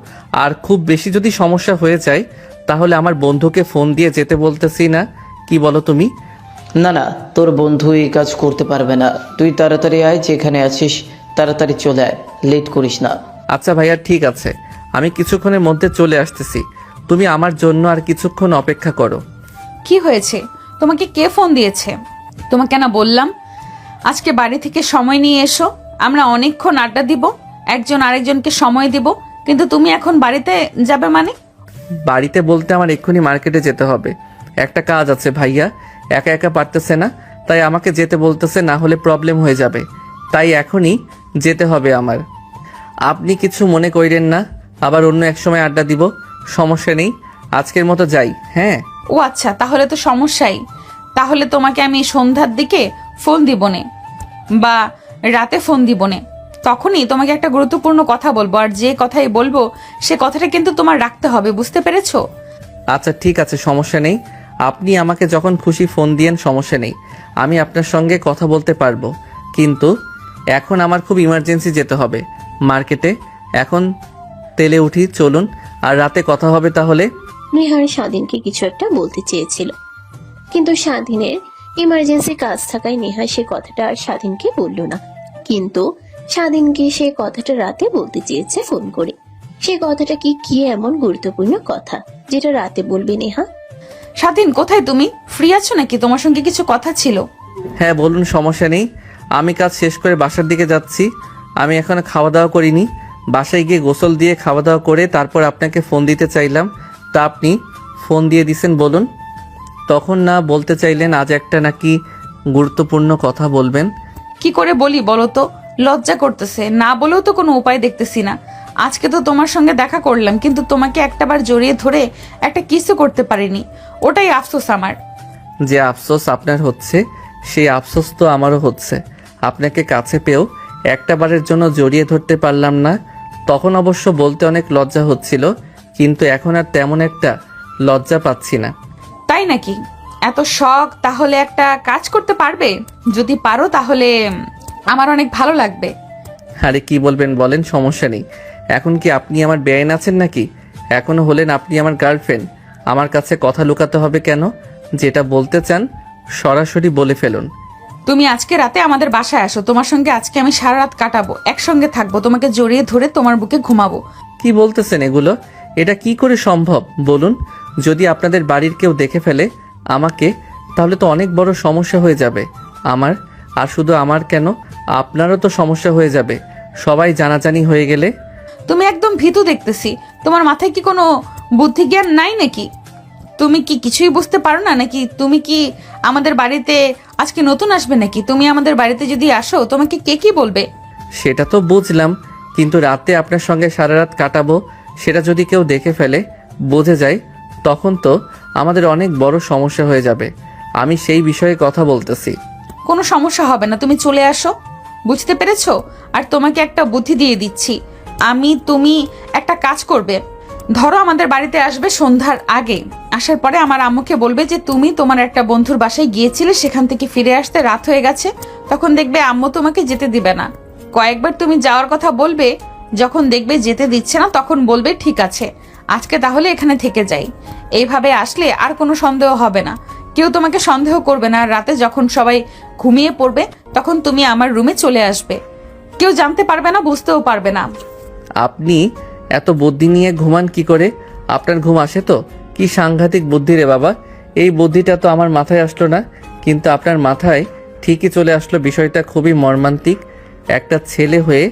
আর খুব বেশি যদি সমস্যা হয়ে যায় তাহলে আমার বন্ধুকে ফোন দিয়ে যেতে বলতেছি না, কি বলো তুমি? না না, তোর বন্ধু এই কাজ করতে পারবে না। তুই তাড়াতাড়ি আয়, যেখানে আছিস তাড়াতাড়ি চলে আয়, লেট করিস না। আচ্ছা ভাইয়া ঠিক আছে, আমি কিছুক্ষণের মধ্যে চলে আসতেছি, তুমি আমার জন্য আর কিছুক্ষণ অপেক্ষা করো। কি হয়েছে? তোমাকে কে ফোন দিয়েছে? তোমাকে না বললাম আজকে বাড়ি থেকে সময় নিয়ে এসো, আমরা অনেকক্ষণ আড্ডা দিব, একজন আরেকজনকে সময় দিব, কিন্তু তুমি এখন বাড়িতে যাবে মানে? বাড়িতে বলতে আমার এক্ষুনি মার্কেটে যেতে হবে, একটা কাজ আছে। ভাইয়া একা একা পারতেছে না, তাই আমাকে যেতে বলতেছে, না হলে প্রবলেম হয়ে যাবে, তাই এখনই যেতে হবে আমার। আপনি কিছু মনে করেন না, আবার অন্য এক সময় আড্ডা দিব, সমস্যা নেই, আজকের মতো যাই। হ্যাঁ ও আচ্ছা, তাহলে তো সমস্যাই। তাহলে তোমাকে আমি সন্ধ্যার দিকে ফোন দিবনে বা রাতে ফোন দিবনে, তখনই তোমাকে একটা গুরুত্বপূর্ণ কথা বলবো, আর যে কথাই বলবো সে কথাটা কিন্তু তোমার রাখতে হবে, বুঝতে পেরেছো? আচ্ছা ঠিক আছে, সমস্যা নেই, আপনি আমাকে যখন খুশি ফোন দিয়েন, সমস্যা নেই, আমি আপনার সঙ্গে কথা বলতে পারবো। কিন্তু এখন আমার খুব ইমার্জেন্সি যেতে হবে মার্কেটে, এখন তেলে উঠি, চলুন, আর রাতে কথা হবে তাহলে। নেহার স্বাধীনকে কিছু একটা বলতে চেয়েছিল, কিন্তু স্বাধীনের ইমার্জেন্সি কাজ থাকায় নেহা সে কথাটা আর স্বাধীনকে বলল না। কিন্তু স্বাধীনকে সে কথাটা রাতে বলতে চেয়েছে ফোন করে। সে কথাটা কি এমন গুরুত্বপূর্ণ কথা যেটা রাতে বলবে নেহা? স্বাধীন, কোথায় তুমি? ফ্রি আছো নাকি? তোমার সঙ্গে কিছু কথা ছিল। হ্যাঁ বলুন, সমস্যা নেই, আমি কাজ শেষ করে বাসার দিকে যাচ্ছি। আমি এখনো খাওয়া দাওয়া করিনি, বাসায় গিয়ে গোসল দিয়ে খাওয়া দাওয়া করে তারপর আপনাকে ফোন দিতে চাইলাম, তা আপনি ফোন দিয়ে দিছেন, বলুন। তখন না বলতে চাইলেন আজ একটা নাকি গুরুত্বপূর্ণ কথা বলবেন? কি করে বলি বলো তো, লজ্জা করতেছে, না বলেও তো কোনো উপায় দেখতেছি না। আজকে তো তোমার সঙ্গে দেখা করলাম, কিন্তু তোমাকে একটাবার জড়িয়ে ধরে একটা কিসও করতে পারিনি, ওটাই আফসোস আমার। যে আফসোস আপনার হচ্ছে সেই আফসোস তো আমারও হচ্ছে। আপনাকে কাছে পেয়েও একটা বারের জন্য জড়িয়ে ধরতে পারলাম না। তখন অবশ্য বলতে অনেক লজ্জা হচ্ছিল, কিন্তু এখন আর তেমন একটা লজ্জা পাচ্ছি না। তাই নাকি? এত শখ, তাহলে একটা কাজ করতে পারবে? যদি পারো তাহলে আমার অনেক ভালো লাগবে। আরে কি বলবেন বলেন, সমস্যা নেই। এখন কি আপনি আমার বেআইন আছেন নাকি? এখনো হলেন আপনি আমার গার্লফ্রেন্ড। আমার কাছে কথা লুকাতে হবে কেন? যেটা বলতে চান সরাসরি বলে ফেলুন। তুমি আজকে রাতে আমাদের বাসায় আসো, তোমার সঙ্গে আজকে আমি সারা রাত কাটাবো, একসঙ্গে থাকবো, তোমাকে জড়িয়ে ধরে তোমার বুকে ঘুমাবো। কি বলতেছেন এগুলো? এটা কি করে সম্ভব বলুন? যদি আপনাদের বাড়ির কেউ দেখে ফেলে আমাকে, তাহলে তো অনেক বড় সমস্যা হয়ে যাবে আমার। আর শুধু আমার কেন, আপনারও তো সমস্যা হয়ে যাবে সবাই জানাজানি হয়ে গেলে। তুমি একদম ভীতু দেখতেছি, তোমার মাথায় কি কোনো বুদ্ধি জ্ঞান নাই নাকি? তুমি কি কিছুই বুঝতে পারো না নাকি? তুমি কি আমাদের বাড়িতে আজকে নতুন আসবে নাকি? তুমি আমাদের বাড়িতে যদি আসো তোমাকে কে কি বলবে? সেটা তো বুঝলাম, কিন্তু রাতে আপনার সঙ্গে সারা রাত কাটাবো, সেটা যদি কেউ দেখে ফেলে, বুঝে যায়, তখন তো আমাদের অনেক বড় সমস্যা হয়ে যাবে। আমি সেই বিষয়ে কথা বলতেছি। কোনো সমস্যা হবে না, তুমি চলে আসো, বুঝতে পেরেছো? আর তোমাকে একটা বুদ্ধি দিয়ে দিচ্ছি, তুমি একটা কাজ করবে। ধরো আমাদের বাড়িতে আসবে সন্ধ্যার আগে, আসার পরে আমার আম্মুকে বলবে যে তুমি তোমার একটা বন্ধুর বাসায় গিয়েছিলে, সেখান থেকে ফিরে আসতে রাত হয়ে গেছে। তখন দেখবে আম্মু তোমাকে যেতে দিবে না। কয়েকবার তুমি যাওয়ার কথা বলবে, যখন দেখবে যেতে দিচ্ছে না তখন বলবে ঠিক আছে আজকে তাহলে এখানে থেকে যাই। এইভাবে আসলে আর কোনো সন্দেহ হবে না, কেউ তোমাকে সন্দেহ করবে না। আর রাতে যখন সবাই ঘুমিয়ে পড়বে তখন তুমি আমার রুমে চলে আসবে, কেউ জানতে পারবে না, বুঝতেও পারবে না। আপনি এত বুদ্ধি নিয়ে ঘুমান কি করে? আপনার ঘুম আসে তো? কি সাংঘাতিক বুদ্ধি রে বাবা! এই বুদ্ধিটা তো আমার মাথায় আসলো না, কিন্তু আপনার মাথায় ঠিকই চলে আসলো। বিষয়টা খুবই মর্মান্তিক। একটা ছেলে হয়ে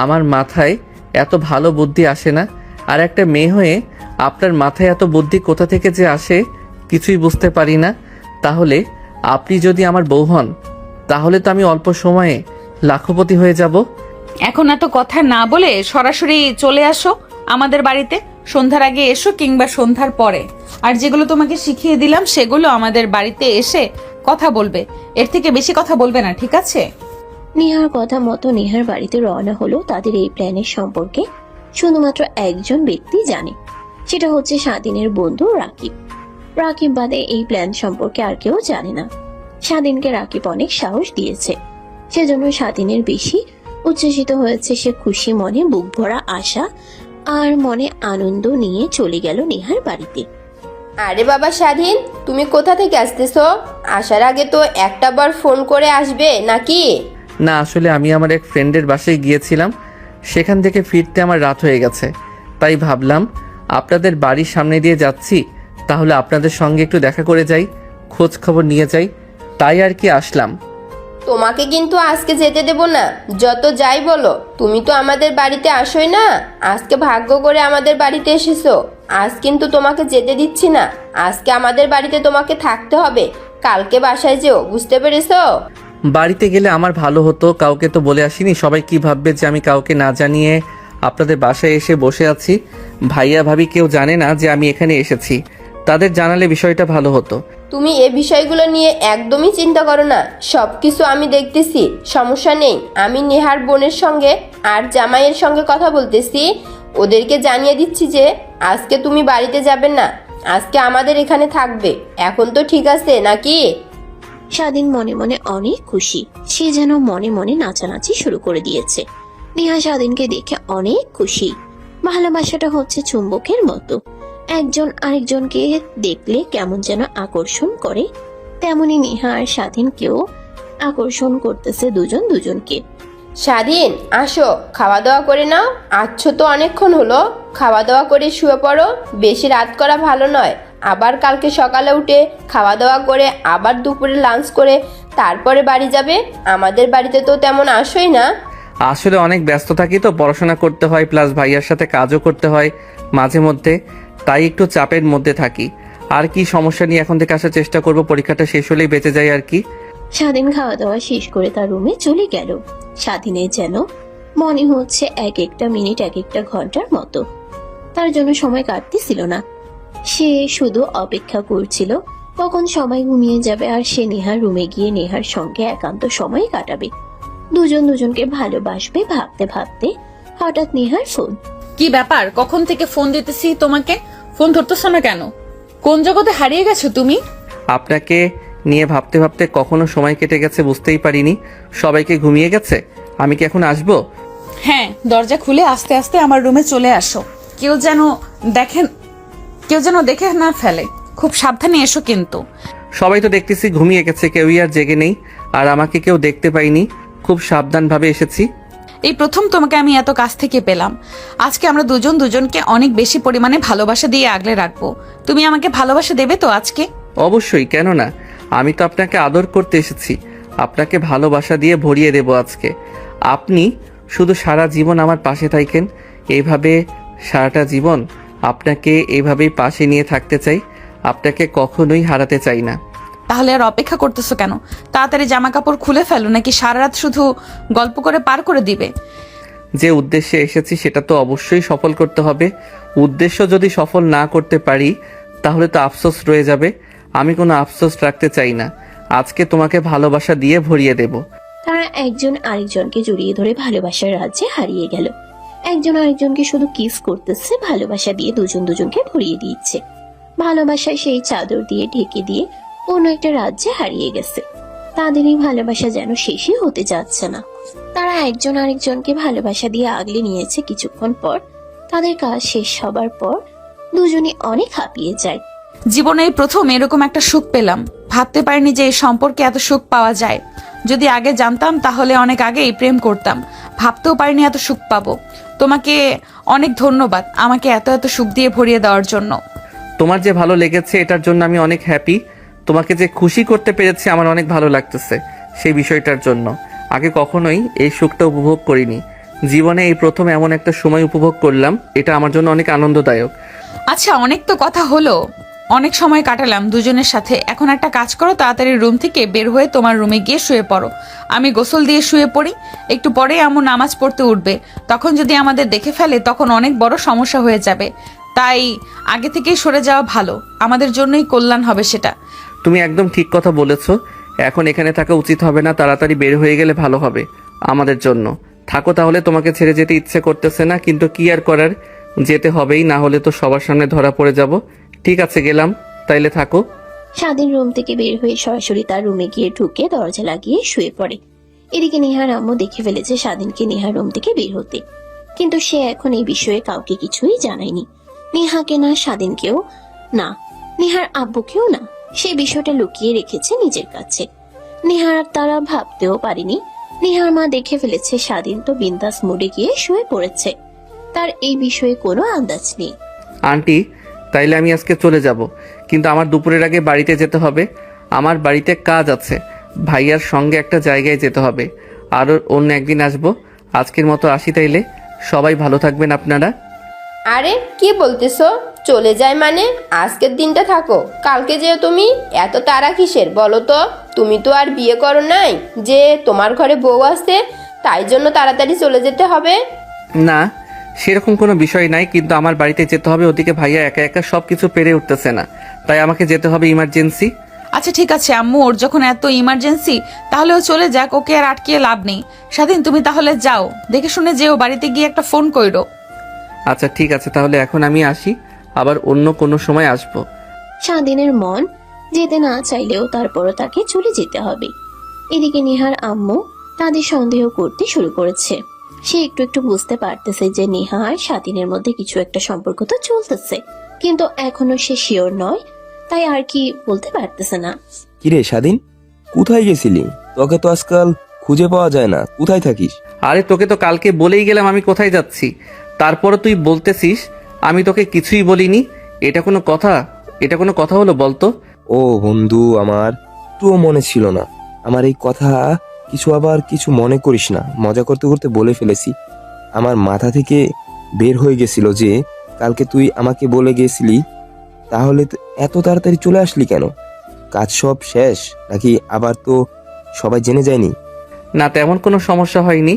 আমার মাথায় এত ভালো বুদ্ধি আসে না, আর একটা মেয়ে হয়ে আপনার মাথায় এত বুদ্ধি কোথা থেকে যে আসে কিছুই বুঝতে পারি না। তাহলে আপনি যদি আমার বউ হন, তাহলে তো আমি অল্প সময়ে লাখপতি হয়ে যাব। এখন এত কথা না বলে সরাসরি চলে আসো আমাদের বাড়িতে। সন্ধ্যার আগে এসো কিংবা সন্ধ্যার পরে। আর যেগুলো তোমাকে শিখিয়ে দিলাম সেগুলো আমাদের বাড়িতে এসে কথা বলবে, এর থেকে বেশি কথা বলবে না, ঠিক আছে? নেহার কথা মতো নেহার বাড়িতে রওনা হলো। তাদের এই প্ল্যানের সম্পর্কে শুধুমাত্র একজন ব্যক্তি জানে, সেটা হচ্ছে স্বাধীনের বন্ধু রাকিব। রাকিব বাদে এই প্ল্যান সম্পর্কে আর কেউ জানে না। স্বাধীনকে রাকিব অনেক সাহস দিয়েছে, সেজন্য স্বাধীনের বেশি উচ্ছ্বসিত হয়েছে। সে খুশি মনে, বুক ভরা আশা আর মনে আনন্দ নিয়ে চলে গেল নেহার বাড়িতে। আরে বাবা স্বাধীন, তুমি কোথা থেকে আসতেছো? আসার আগে তো একটা বার ফোন করে আসবে নাকি? না, আসলে আমি আমার এক ফ্রেন্ডের বাসায় গিয়েছিলাম, সেখান থেকে ফিরতে আমার রাত হয়ে গেছে। তাই ভাবলাম আপনাদের বাড়ির সামনে দিয়ে যাচ্ছি, তাহলে আপনাদের সঙ্গে একটু দেখা করে যাই, খোঁজ খবর নিয়ে যাই, তাই আর কি আসলাম। তোমাকে কিন্তু আজকে যেতে দেব না, যত যাই বলো। তুমি তো আমাদের বাড়িতে আসোই না, আজকে ভাগ্য করে আমাদের বাড়িতে এসেছো। আজ কিন্তু তোমাকে যেতে দিচ্ছি না, আজকে আমাদের বাড়িতে তোমাকে থাকতে হবে। কালকে বাসায় যেও, বুঝতে পেরেছো? বাড়িতে গেলে আমার ভালো হতো, কাউকে তো বলে আসিনি। সবাই কি ভাববে যে আমি কাউকে না জানিয়ে আপনাদের বাসায় এসে বসে আছি। ভাইয়া ভাবি কেউ জানে না যে আমি এখানে এসেছি, তাদের জানালে বিষয়টা ভালো হতো। তুমি এ বিষয়গুলো নিয়ে একদমই চিন্তা করো না, সব কিছু আমি দেখতেছি, সমস্যা নেই। আমি নেহার বোনের সঙ্গে আর জামাইয়ের সঙ্গে কথা বলতেছি, ওদেরকে জানিয়ে দিচ্ছি যে আজকে তুমি বাড়িতে যাবে না, আজকে আমাদের এখানে থাকবে। এখন তো ঠিক আছে নাকি? স্বাধীন মনে মনে অনেক খুশি, সে যেন মনে মনে নাচানাচি শুরু করে দিয়েছে। নেহা স্বাধীনকে দেখে অনেক খুশি। ভালোবাসাটা হচ্ছে চুম্বকের মতো, একজন আরেকজনকে দেখলে কেমন যেন আকর্ষণ করে, তেমনি নেহা আর স্বাধীনকেও আকর্ষণ করতেছে দুজন দুজনকে। স্বাধীন আসো, খাওয়া দাওয়া করে নাও। আচ্ছা তো অনেকক্ষণ হলো, খাওয়া দাওয়া করে শুয়ে পড়ো, বেশি রাত করা ভালো নয়। আবার কালকে সকালে উঠে খাওয়া দাওয়া করে আবার দুপুরে লাঞ্চ করে তারপরে বাড়ি যাবে। আমাদের বাড়িতে তো তেমন আসোই না। আসলে অনেক ব্যস্ত থাকি তো, পড়াশোনা করতে হয়, প্লাস ভাইয়ার সাথে কাজও করতে হয় মাঝে মধ্যে, তাই একটু চাপের মধ্যে থাকি। আর কি সমস্যা নিয়ে এখন থেকে আসার চেষ্টা করব, পরীক্ষাটা শেষ হলেই বেঁচে যাই আর কি। স্বাধীন খাওয়া দাওয়া শেষ করে তার রুমে চলে গেল। স্বাধীনের যেন মনে হচ্ছে এক একটা মিনিট এক একটা ঘন্টার মতো। তার জন্য সময় কাটতেছিল না। সে শুধু অপেক্ষা করছিল কখন সময় ঘুমিয়ে যাবে আর সে নেহার রুমে গিয়ে নেহার সঙ্গে একান্ত সময় কাটাবে, দুজন দুজনকে ভালোবাসবে। ভাবতে ভাবতে হঠাৎ নেহার ফোন। কি ব্যাপার, কখন থেকে ফোন দিতেছি তোমাকে, ফোন ধরতেছো না কেন? কোন জগতে হারিয়ে গেছো তুমি? আপনাকে নিয়ে ভাবতে ভাবতে কখনো সময় কেটে গেছে বুঝতেই পারিনি। সবাইকে ঘুমিয়ে গেছে, আমি কি এখন আসবো? হ্যাঁ, দরজা খুলে আস্তে আস্তে আমার রুমে চলে আসো। কেউ যেন দেখে না ফেলে। খুব সাবধানে এসো কিন্তু। সবাই তো দেখতেছি ঘুমিয়ে গেছে, কেউই আর জেগে নেই, আর আমাকে কেউ দেখতে পাইনি। খুব সাবধানভাবে এসেছি। এই প্রথম তোমাকে আমি এত কাছ থেকে পেলাম। আজকে আমরা দুজন দুজনকে অনেক বেশি পরিমাণে ভালোবাসা দিয়ে আগলে রাখবো। তুমি আমাকে ভালোবাসা দেবে তো আজকে? অবশ্যই, কেন না। আমি তো আপনাকে আদর করতে এসেছি, আপনাকে ভালোবাসা দিয়ে ভরিয়ে দেব আজকে। আপনি শুধু সারা জীবন আমার পাশে থাকেন, এইভাবে সারাটা জীবন আপনাকে এইভাবেই পাশে নিয়ে থাকতে চাই। আপনাকে কখনোই হারাতে চাই না। তাহলে আর অপেক্ষা করতেছো কেন? তাড়াতাড়ি জামা কাপড় খুলে ফেলো, নাকি সারা রাত শুধু গল্প করে পার করে দিবে? যে উদ্দেশ্যে এসেছি সেটা তো অবশ্যই সফল করতে হবে। উদ্দেশ্য যদি সফল না করতে পারি তাহলে তো আফসোস রয়ে যাবে। আমি কোনো আফসোস রাখতে চাই না। আজকে তোমাকে ভালোবাসা দিয়ে ভরিয়ে দেব। তারা একজন আরেকজনকে জড়িয়ে ধরে ভালোবাসার রাজ্যে হারিয়ে গেল। একজন আরেকজনকে শুধু কিস করতেছে, ভালোবাসা দিয়ে দুজন দুজনকে ভরিয়ে দিচ্ছে। ভালোবাসায় সেই চাদর দিয়ে ঢেকে দিয়ে অন্য একটা রাজ্যে হারিয়ে গেছে। তাদের এই ভালোবাসা যেন শেষই হতে যাচ্ছে না। তারা একজন আরেকজনকে ভালোবাসা দিয়ে আগলে নিয়েছে। কিছুক্ষণ পর তাদের কাজ শেষ হবার পর দুজনই অনেক হাঁপিয়ে যায়। জীবনে এই প্রথম এরকম একটা সুখ পেলাম। ভাবতে পারিনি যে এই সম্পর্কে এত সুখ পাওয়া যায়। যদি আগে জানতাম তাহলে অনেক আগেই প্রেম করতাম। ভাবতেও পারিনি এত সুখ পাবো। তোমাকে অনেক ধন্যবাদ আমাকে এত এত সুখ দিয়ে ভরিয়ে দেওয়ার জন্য। তোমার যে ভালো লেগেছে এটার জন্য আমি অনেক হ্যাপি। তোমাকে যে খুশি করতে পেরেছি আমার অনেক ভালো লাগতেছে সেই বিষয়টার জন্য। আগে কখনোই এই সুখটা উপভোগ করিনি। জীবনে এই প্রথম এমন একটা সময় উপভোগ করলাম, এটা আমার জন্য অনেক আনন্দদায়ক। আচ্ছা, অনেক তো কথা হলো, অনেক সময় কাটালাম দুজনের সাথে। এখন একটা কাজ করো, তাড়াতাড়ি রুম থেকে বের হয়ে তোমার রুমে গিয়ে শুয়ে পড়ো। আমি গোসল দিয়ে শুয়ে পড়ি। একটু পরে আম্মু নামাজ পড়তে উঠবে। তখন যদি আমাদের দেখে ফেলে তখন অনেক বড় সমস্যা হয়ে যাবে। তাই আগে থেকেই সরে যাওয়া ভালো, আমাদের জন্যই কল্যাণ হবে সেটা। তুমি একদম ঠিক কথা বলেছো। এখন এখানে থাকা উচিত হবে না, তাড়াতাড়ি বের হয়ে গেলে ভালো হবে আমাদের জন্য। থাকো তাহলে, তোমাকে ছেড়ে যেতে ইচ্ছে করতেছে না, কিন্তু কি আর করার, যেতে হবেই, না হলে তো সবার সামনে ধরা পড়ে যাব। ঠিক আছে, গেলাম, তাইলে থাকো। স্বাধীন রুম থেকে বের হয়ে সরাসরি তার রুমে গিয়ে ঢুকে দরজা লাগিয়ে শুয়ে পড়ে। এদিকে নেহার আম্মু দেখে ফেলেছে স্বাধীনকে নেহার রুম থেকে বের হতে, কিন্তু সে এখন এই বিষয়ে কাউকে কিছুই জানায়নি। নেহাকে না, স্বাধীনকেও না, নেহার আব্বুকেও না। সে বিষয়টা লুকিয়ে রেখেছে নিজের কাছে। নেহার তারা ভাবতেও পারেনি নেহার মা দেখে ফেলেছে স্বাধীন তো বিন্দাস মুডে গিয়ে শুয়ে পড়েছে। তার এই বিষয়ে কোনো আন্দাজ নেই। আন্টি, তাইলে আমি আজকে চলে যাব, কিন্তু আমার দুপুরের আগে বাড়িতে যেতে হবে। আমার বাড়িতে কাজ আছে, ভাইয়ার সঙ্গে একটা জায়গায় যেতে হবে। আরও অন্য একদিন আসবো। আজকের মতো আসি তাইলে। সবাই ভালো থাকবেন আপনারা। আরে কি বলতেছো? চলে যায় মানে? আজকের দিনটা থাকো, কালকে যেও তুমি। এত তাড়া কিসের বলো তো? তুমি তো আর বিয়ে করো নাই যে তোমার ঘরে বউ আছে তাই জন্য তাড়াতাড়ি চলে যেতে হবে? না, সেরকম কোনো বিষয় নাই, কিন্তু আমার বাড়িতে যেতে হবে। ওদিকে ভাইয়া একা একা সব কিছু পেরে উঠতেছে না, তাই আমাকে যেতে হবে ইমার্জেন্সি। আচ্ছা ঠিক আছে আম্মু, ওর যখন এত ইমার্জেন্সি তাহলে ও চলে যাক, ওকে আর আটকিয়ে লাভ নেই। স্বাধীন তুমি তাহলে যাও, দেখে শুনে যেও, বাড়িতে গিয়ে একটা ফোন কইরো। আচ্ছা ঠিক আছে, তাহলে এখন আমি আসি, আবার অন্য কোনো সময় আসবো। স্বাধীনের মন যেতে না চাইলেও তারপরও তাকে চলে যেতে হবে। এদিকে নেহার আম্মু তাদের সন্দেহ করতে শুরু করেছে। সে একটু একটু বুঝতে পারতেছে যে নেহা আর স্বাধীনের মধ্যে কিছু একটা সম্পর্ক তো চলতেছে, কিন্তু এখনো সে শিওর নয়, তাই আর কি বলতে পারতেছে না। কিরে স্বাধীন, কোথায় গেছিলি? তোকে তো আজকাল খুঁজে পাওয়া যায় না, কোথায় থাকিস? আরে তোকে তো কালকে বলেই গেলাম আমি কোথায় যাচ্ছি, তারপরও তুই বলতেছিস আমি তোকে কিছুই বলিনি। এটা কোনো কথা? এটা কোনো কথা হলো বলতো? ও বন্ধু আমার, একটুও মনে ছিল না। আমার এই কথা কিছু মনে করিস না, মজা করতে করতে বলে ফেলেছি। আমার মাথা থেকে বের হয়ে গেছিল যে কালকে তুই আমাকে বলে গেছিলি তাহলে তো এত তাড়াতাড়ি চলে আসলি কেন? কাজ সব শেষ নাকি আবার তো সবাই জেনে যায়নি? না, তেমন কোনো সমস্যা হয়নি।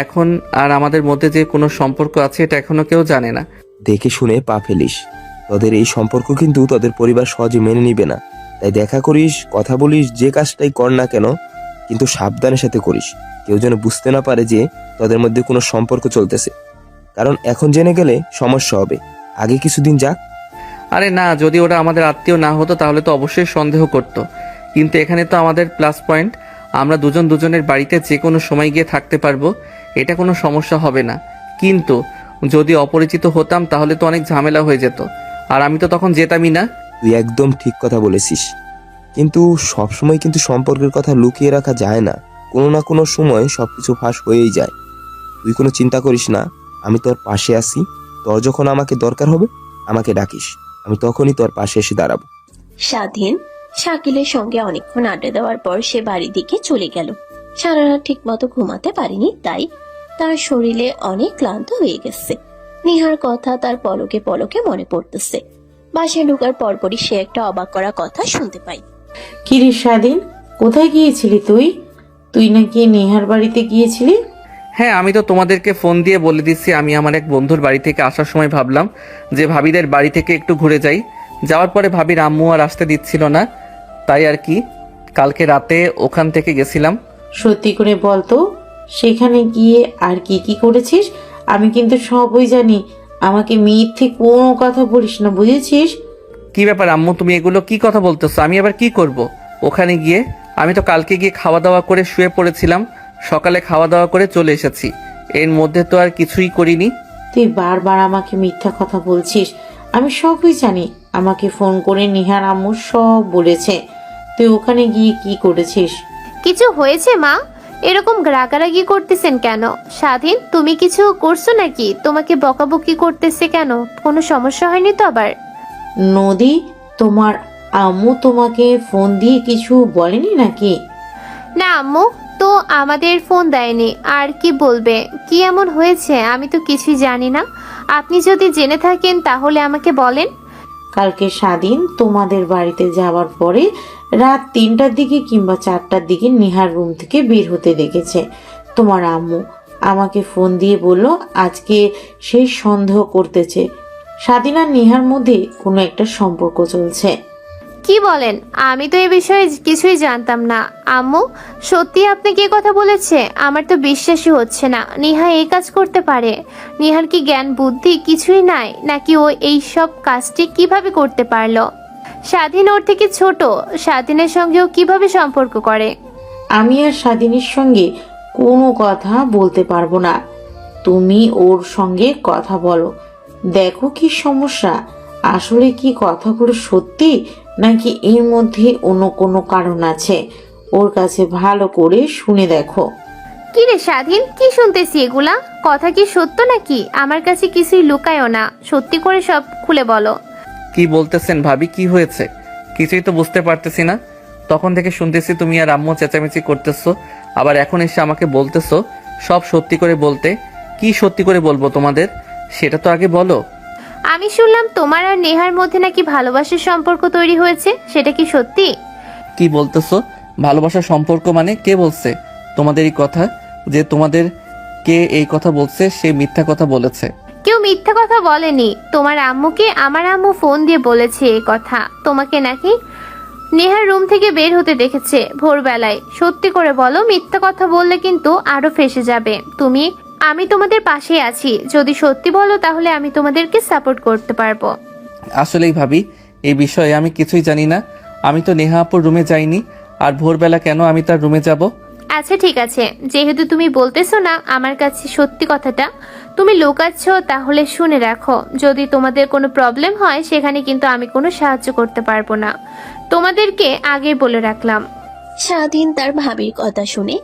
এখন আর আমাদের মধ্যে যে কোনো সম্পর্ক আছে এটা এখনো কেউ জানে না। দেখে শুনে পা ফেলিস। তোদের এই সম্পর্ক কিন্তু তোদের পরিবার সহজে মেনে নিবে না। তাই দেখা করিস, কথা বলিস, যে কাজটাই কর না কেন কিন্তু সাবধানের সাথে করিস। কেউ যেন বুঝতে না পারে যে তোদের মধ্যে কোনো সম্পর্ক চলতেছে, কারণ এখন জেনে গেলে সমস্যা হবে। আগে কিছুদিন যাক। আরে না, যদি ওরা আমাদের আত্মীয় না হতো তাহলে তো অবশ্যই সন্দেহ করতো, কিন্তু এখানে তো আমাদের প্লাস পয়েন্ট, আমরা দুজন দুজনের বাড়িতে যে কোনো সময় গিয়ে থাকতে পারবো, এটা কোনো সমস্যা হবে না। কিন্তু যদি অপরিচিত হতাম তাহলে তো অনেক ঝামেলা হয়ে যেত, আর আমি তো তখন যেতামই না। তুই একদম ঠিক কথা বলেছিস, কিন্তু সবসময় কিন্তু সম্পর্কের কথা লুকিয়ে রাখা যায় না। কোনো না কোনো সময় সবকিছু ফাঁস হয়েই যায়। তুই কোনো চিন্তা করিস না, আমি তোর পাশে আছি। তোর যখন আমাকে দরকার হবে আমাকে ডাকিস, আমি তখনই তোর পাশে এসে দাঁড়াবো। স্বাধীন শাকিলের সঙ্গে অনেকক্ষণ আড্ডা দেওয়ার পর সে বাড়ির দিকে চলে গেল। সারা রাত ঠিক মতো ঘুমাতে পারেনি, তাই তার শরীরে অনেক ক্লান্ত হয়ে গেছে। নিহার কথা তার পলকে পলকে মনে পড়তেছে। বাসায় ঢোকার পরপরই সে একটা অবাক করা কথা শুনতে পায়। কিরে স্বাধীন, কোথায় গিয়েছিলি তুই? তুই নাকি নেহার বাড়িতে গিয়েছিলি? হ্যাঁ, আমি তো তোমাদেরকে ফোন দিয়ে বলে দিচ্ছি আমি আমার এক বন্ধুর বাড়ি থেকে আসার সময় ভাবলাম যে ভাবিদের বাড়ি থেকে একটু ঘুরে যাই। যাওয়ার পরে ভাবির আম্মু আর আসতে দিচ্ছিল না, তাই আর কি কালকে রাতে ওখান থেকে গেছিলাম। সত্যি করে বলতো, সেখানে গিয়ে আর কি কি করেছিস? আমি কিন্তু সবই জানি, আমাকে মিথ্যে কোনো কথা বলিস না, বুঝেছিস? কি ব্যাপার আম্মু, তুমি এগুলো কি কথা বলতেছো? আমি আবার কি করব ওখানে গিয়ে? আমি তো কালকে গিয়ে খাওয়া দাওয়া করে শুয়ে পড়েছিলাম, সকালে খাওয়া দাওয়া করে চলে এসেছি, এর মধ্যে তো আর কিছুই করিনি। তুই বারবার আমাকে মিথ্যা কথা বলছিস, আমি সবই জানি। আমাকে ফোন করে নিহার আম্মু সব বলেছে। তুই ওখানে গিয়ে কি করেছিস? কিছু হয়েছে মা? এরকম রাগারাগি করতেছেন কেন? স্বাধীন, তুমি কিছু করছো নাকি? তোমাকে বকাবকি করতেছে কেন? কোনো সমস্যা হয়নি তো আবার? নদী, তোমার আম্মু তোমাকে ফোন দিয়ে কিছু বলেনি নাকি? না আম্মু তো আমাদের ফোন দেয়নি, আর কি বলবে? কি এমন হয়েছে আমি তো কিছুই জানি না। আপনি যদি জেনে থাকেন তাহলে আমাকে বলেন। কালকে স্বাধীন তোমাদের বাড়িতে যাওয়ার পরে রাত 3টার দিকে কিংবা 4টার দিকে নেহার রুম থেকে বের হতে দেখেছে তোমার আম্মু। আমাকে ফোন দিয়ে বলল আজকে সেই সন্দেহ করতেছে স্বাধীন আর নেহার মধ্যে কোনো একটা সম্পর্ক চলছে। কি বলেন? আমি তো এ বিষয়ে কিছুই জানতাম না। আম্মু, সত্যি আপনাকে এ কথা বলেছে? আমার তো বিশ্বাসই হচ্ছে না নেহা এই কাজ করতে পারে। নেহার কি জ্ঞান বুদ্ধি কিছুই নাই নাকি? ও এই সব কাজটি কিভাবে করতে পারলো? স্বাধীন ওর থেকে ছোট, স্বাধীনের সঙ্গেও কিভাবে সম্পর্ক করে? আমি আর স্বাধীনের সঙ্গে কোনো কথা বলতে পারবো না। তুমি ওর সঙ্গে কথা বলো, দেখো কি সমস্যা। আসলে কি কথাগুলো সত্যি নাকি এর মধ্যে অন্য কোনো কারণ আছে? ওর কাছে ভালো করে শুনে দেখো। কি রে স্বাধীন, কি শুনতেছি এগুলা? কথা কি সত্য নাকি? আমার কাছে কিছুই লুকায়ও না, সত্যি করে সব খুলে বলো। কি বলতেছেন ভাবি, কি হয়েছে? কিছুই তো বুঝতে পারতেছি না। তখন থেকে শুনতেছি তুমি আর আম্মু চেঁচামেচি করতেছো, আবার এখন এসে আমাকে বলতেছো সব সত্যি করে বলতে। কি সত্যি করে বলবো তোমাদের, সেটা তো আগে বলো। আমি শুনলাম তোমার আর নেহার মধ্যে নাকি ভালোবাসার সম্পর্ক তৈরি হয়েছে, সেটা কি সত্যি? কি বলতেছো? ভালোবাসার সম্পর্ক মানে? কে বলছে তোমাদের এই কথা? যে তোমাদের কে এই কথা বলছে সে মিথ্যা কথা বলেছে। কেউ মিথ্যা কথা বলেনি। তোমার আম্মুকে আমার আম্মু ফোন দিয়ে বলেছে এই কথা। তোমাকে নাকি নেহার রুম থেকে বের হতে দেখেছে ভোরবেলায়। সত্যি করে বলো, মিথ্যা কথা বললে কিন্তু আরো ফেঁসে যাবে তুমি। আমি তোমাদের পাশে আছি, যদি সত্যি বলো তাহলে আমি তোমাদেরকে সাপোর্ট করতে পারবো। আসলেই ভাবি, এই বিষয়ে আমি কিছুই জানি না। আমি তো নেহা আপুর রুমে যাইনি, আর ভোরবেলা কেন আমি তার রুমে যাব? আচ্ছা ঠিক আছে, যেহেতু তুমি বলতেছো না আমার কাছে সত্যি কথাটা, তুমি লুকাচ্ছ, তাহলে শুনে রাখো। যদি তোমাদের কোনো প্রবলেম হয় সেখানে কিন্তু আমি কোনো সাহায্য করতে পারবো না, তোমাদেরকে আগে বলে রাখলাম। স্বাধীন তার ভাবির কথা শুনে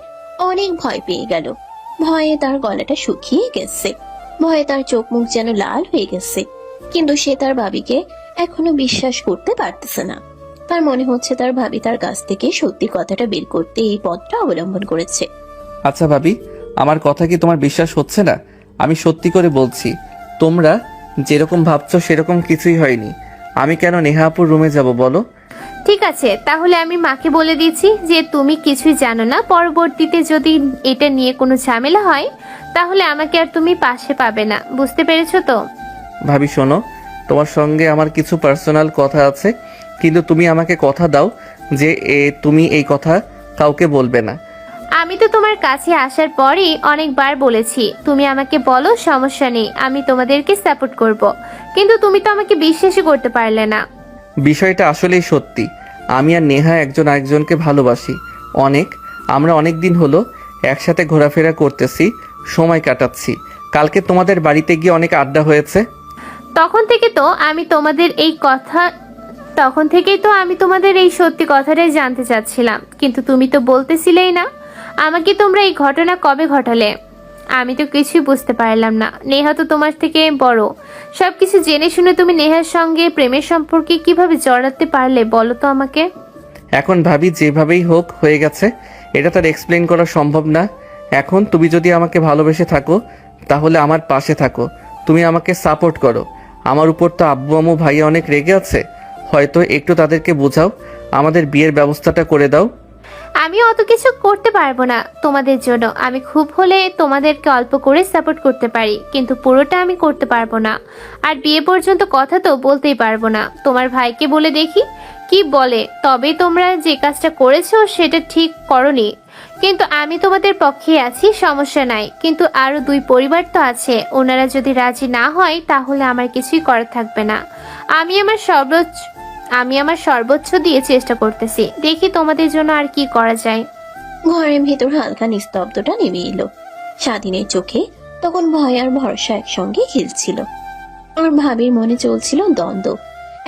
অনেক ভয় পেয়ে গেল। ভয়ে তার গলাটা শুকিয়ে গেছে, ভয়ে তার চোখ মুখ যেন লাল হয়ে গেছে। কিন্তু সে তার ভাবিকে এখনো বিশ্বাস করতে পারতেছে না। তার মনে হচ্ছে তার ভাবি তার কাছ থেকে সত্যি কথাটা বের করতে এই পথটা অবলম্বন করেছে। আচ্ছা ভাবি, আমার কথা কি তোমার বিশ্বাস হচ্ছে না? আমি সত্যি করে বলছি, তোমরা যেরকম ভাবছো সেরকম কিছুই হয়নি। আমি কেন নেহাপুর রুমে যাব বলো? ঠিক আছে, তাহলে আমি মাকে বলে দিচ্ছি যে তুমি কিছুই জানো না। পরবর্তীতে যদি এটা নিয়ে কোনো ঝামেলা হয় তাহলে আমাকে আর তুমি পাশে পাবে না। বুঝতে পেরেছো তো? ভাবি শোনো, তোমার সঙ্গে আমার কিছু পার্সোনাল কথা আছে, কিন্তু তুমি আমাকে কথা দাও যে তুমি এই কথা কাউকে বলবে না। আমি তো তোমার কাছে আসার পরই অনেকবার বলেছি, তুমি আমাকে বলো, সমস্যা নেই, আমি তোমাদেরকে সাপোর্ট করব। কিন্তু তুমি তো আমাকে বিশ্বাসই করতে পারলে না। বিষয়টা আসলেই সত্যি, আমি আর নেহা একজন আরেকজনকে ভালোবাসি অনেক। আমরা অনেক দিন হলো একসাথে ঘোরাফেরা করতেছি, সময় কাটাচ্ছি। কালকে তোমাদের বাড়িতে গিয়ে অনেক আড্ডা হয়েছে। তখন থেকেই তো আমি তোমাদের এই সত্যি কথাটাই জানতে চাচ্ছিলাম, কিন্তু তুমি তো বলতেছিলেই না। আমাকে তোমরা এই ঘটনা কবে ঘটালে? আমি তো কিছুই বুঝতে পারলাম না। নেহা তো তোমার থেকে বড়, সবকিছু জেনে শুনে তুমি নেহার সঙ্গে প্রেমের সম্পর্কে কিভাবে জড়াতে পারলে বলো তো আমাকে। এখন ভাবি যেভাবেই হোক হয়ে গেছে, এটা তার এক্সপ্লেন করা সম্ভব না। এখন তুমি যদি আমাকে ভালোবেসে থাকো তাহলে আমার পাশে থাকো, তুমি আমাকে সাপোর্ট করো। আমার উপর তো আব্বু আম্মু ভাইয়া অনেক রেগে আছে, হয়তো একটু তাদেরকে বোঝাও, আমাদের বিয়ের ব্যবস্থাটা করে দাও। আমি অত কিছু করতে পারবো না তোমাদের জন্য। আমি খুব হলে তোমাদেরকে অল্প করে সাপোর্ট করতে পারি, কিন্তু পুরোটা আমি করতে পারবো না। আর বিয়ে পর্যন্ত কথা তো বলতেই পারবো না। তোমার ভাইকে বলে দেখি কি বলে। তবে তোমরা যে কাজটা করেছো সেটা ঠিক করনি, কিন্তু আমি তোমাদের পক্ষে আছি, সমস্যা নাই। কিন্তু আরো 2 পরিবার তো আছে, ওনারা যদি রাজি না হয় তাহলে আমার কিছুই করার থাকবে না। আমি আমার সর্বোচ্চ দিয়ে চেষ্টা করতেছি, দেখি তোমাদের জন্য আর কি করা যায়। ঘরের ভেতর হালকা নিস্তব্ধতা নেমে এলো। স্বাধীনের চোখে তখন ভয় আর ভরসা একসঙ্গে খেলছিল। আর ভাবির মনে চলছিল দ্বন্দ্ব,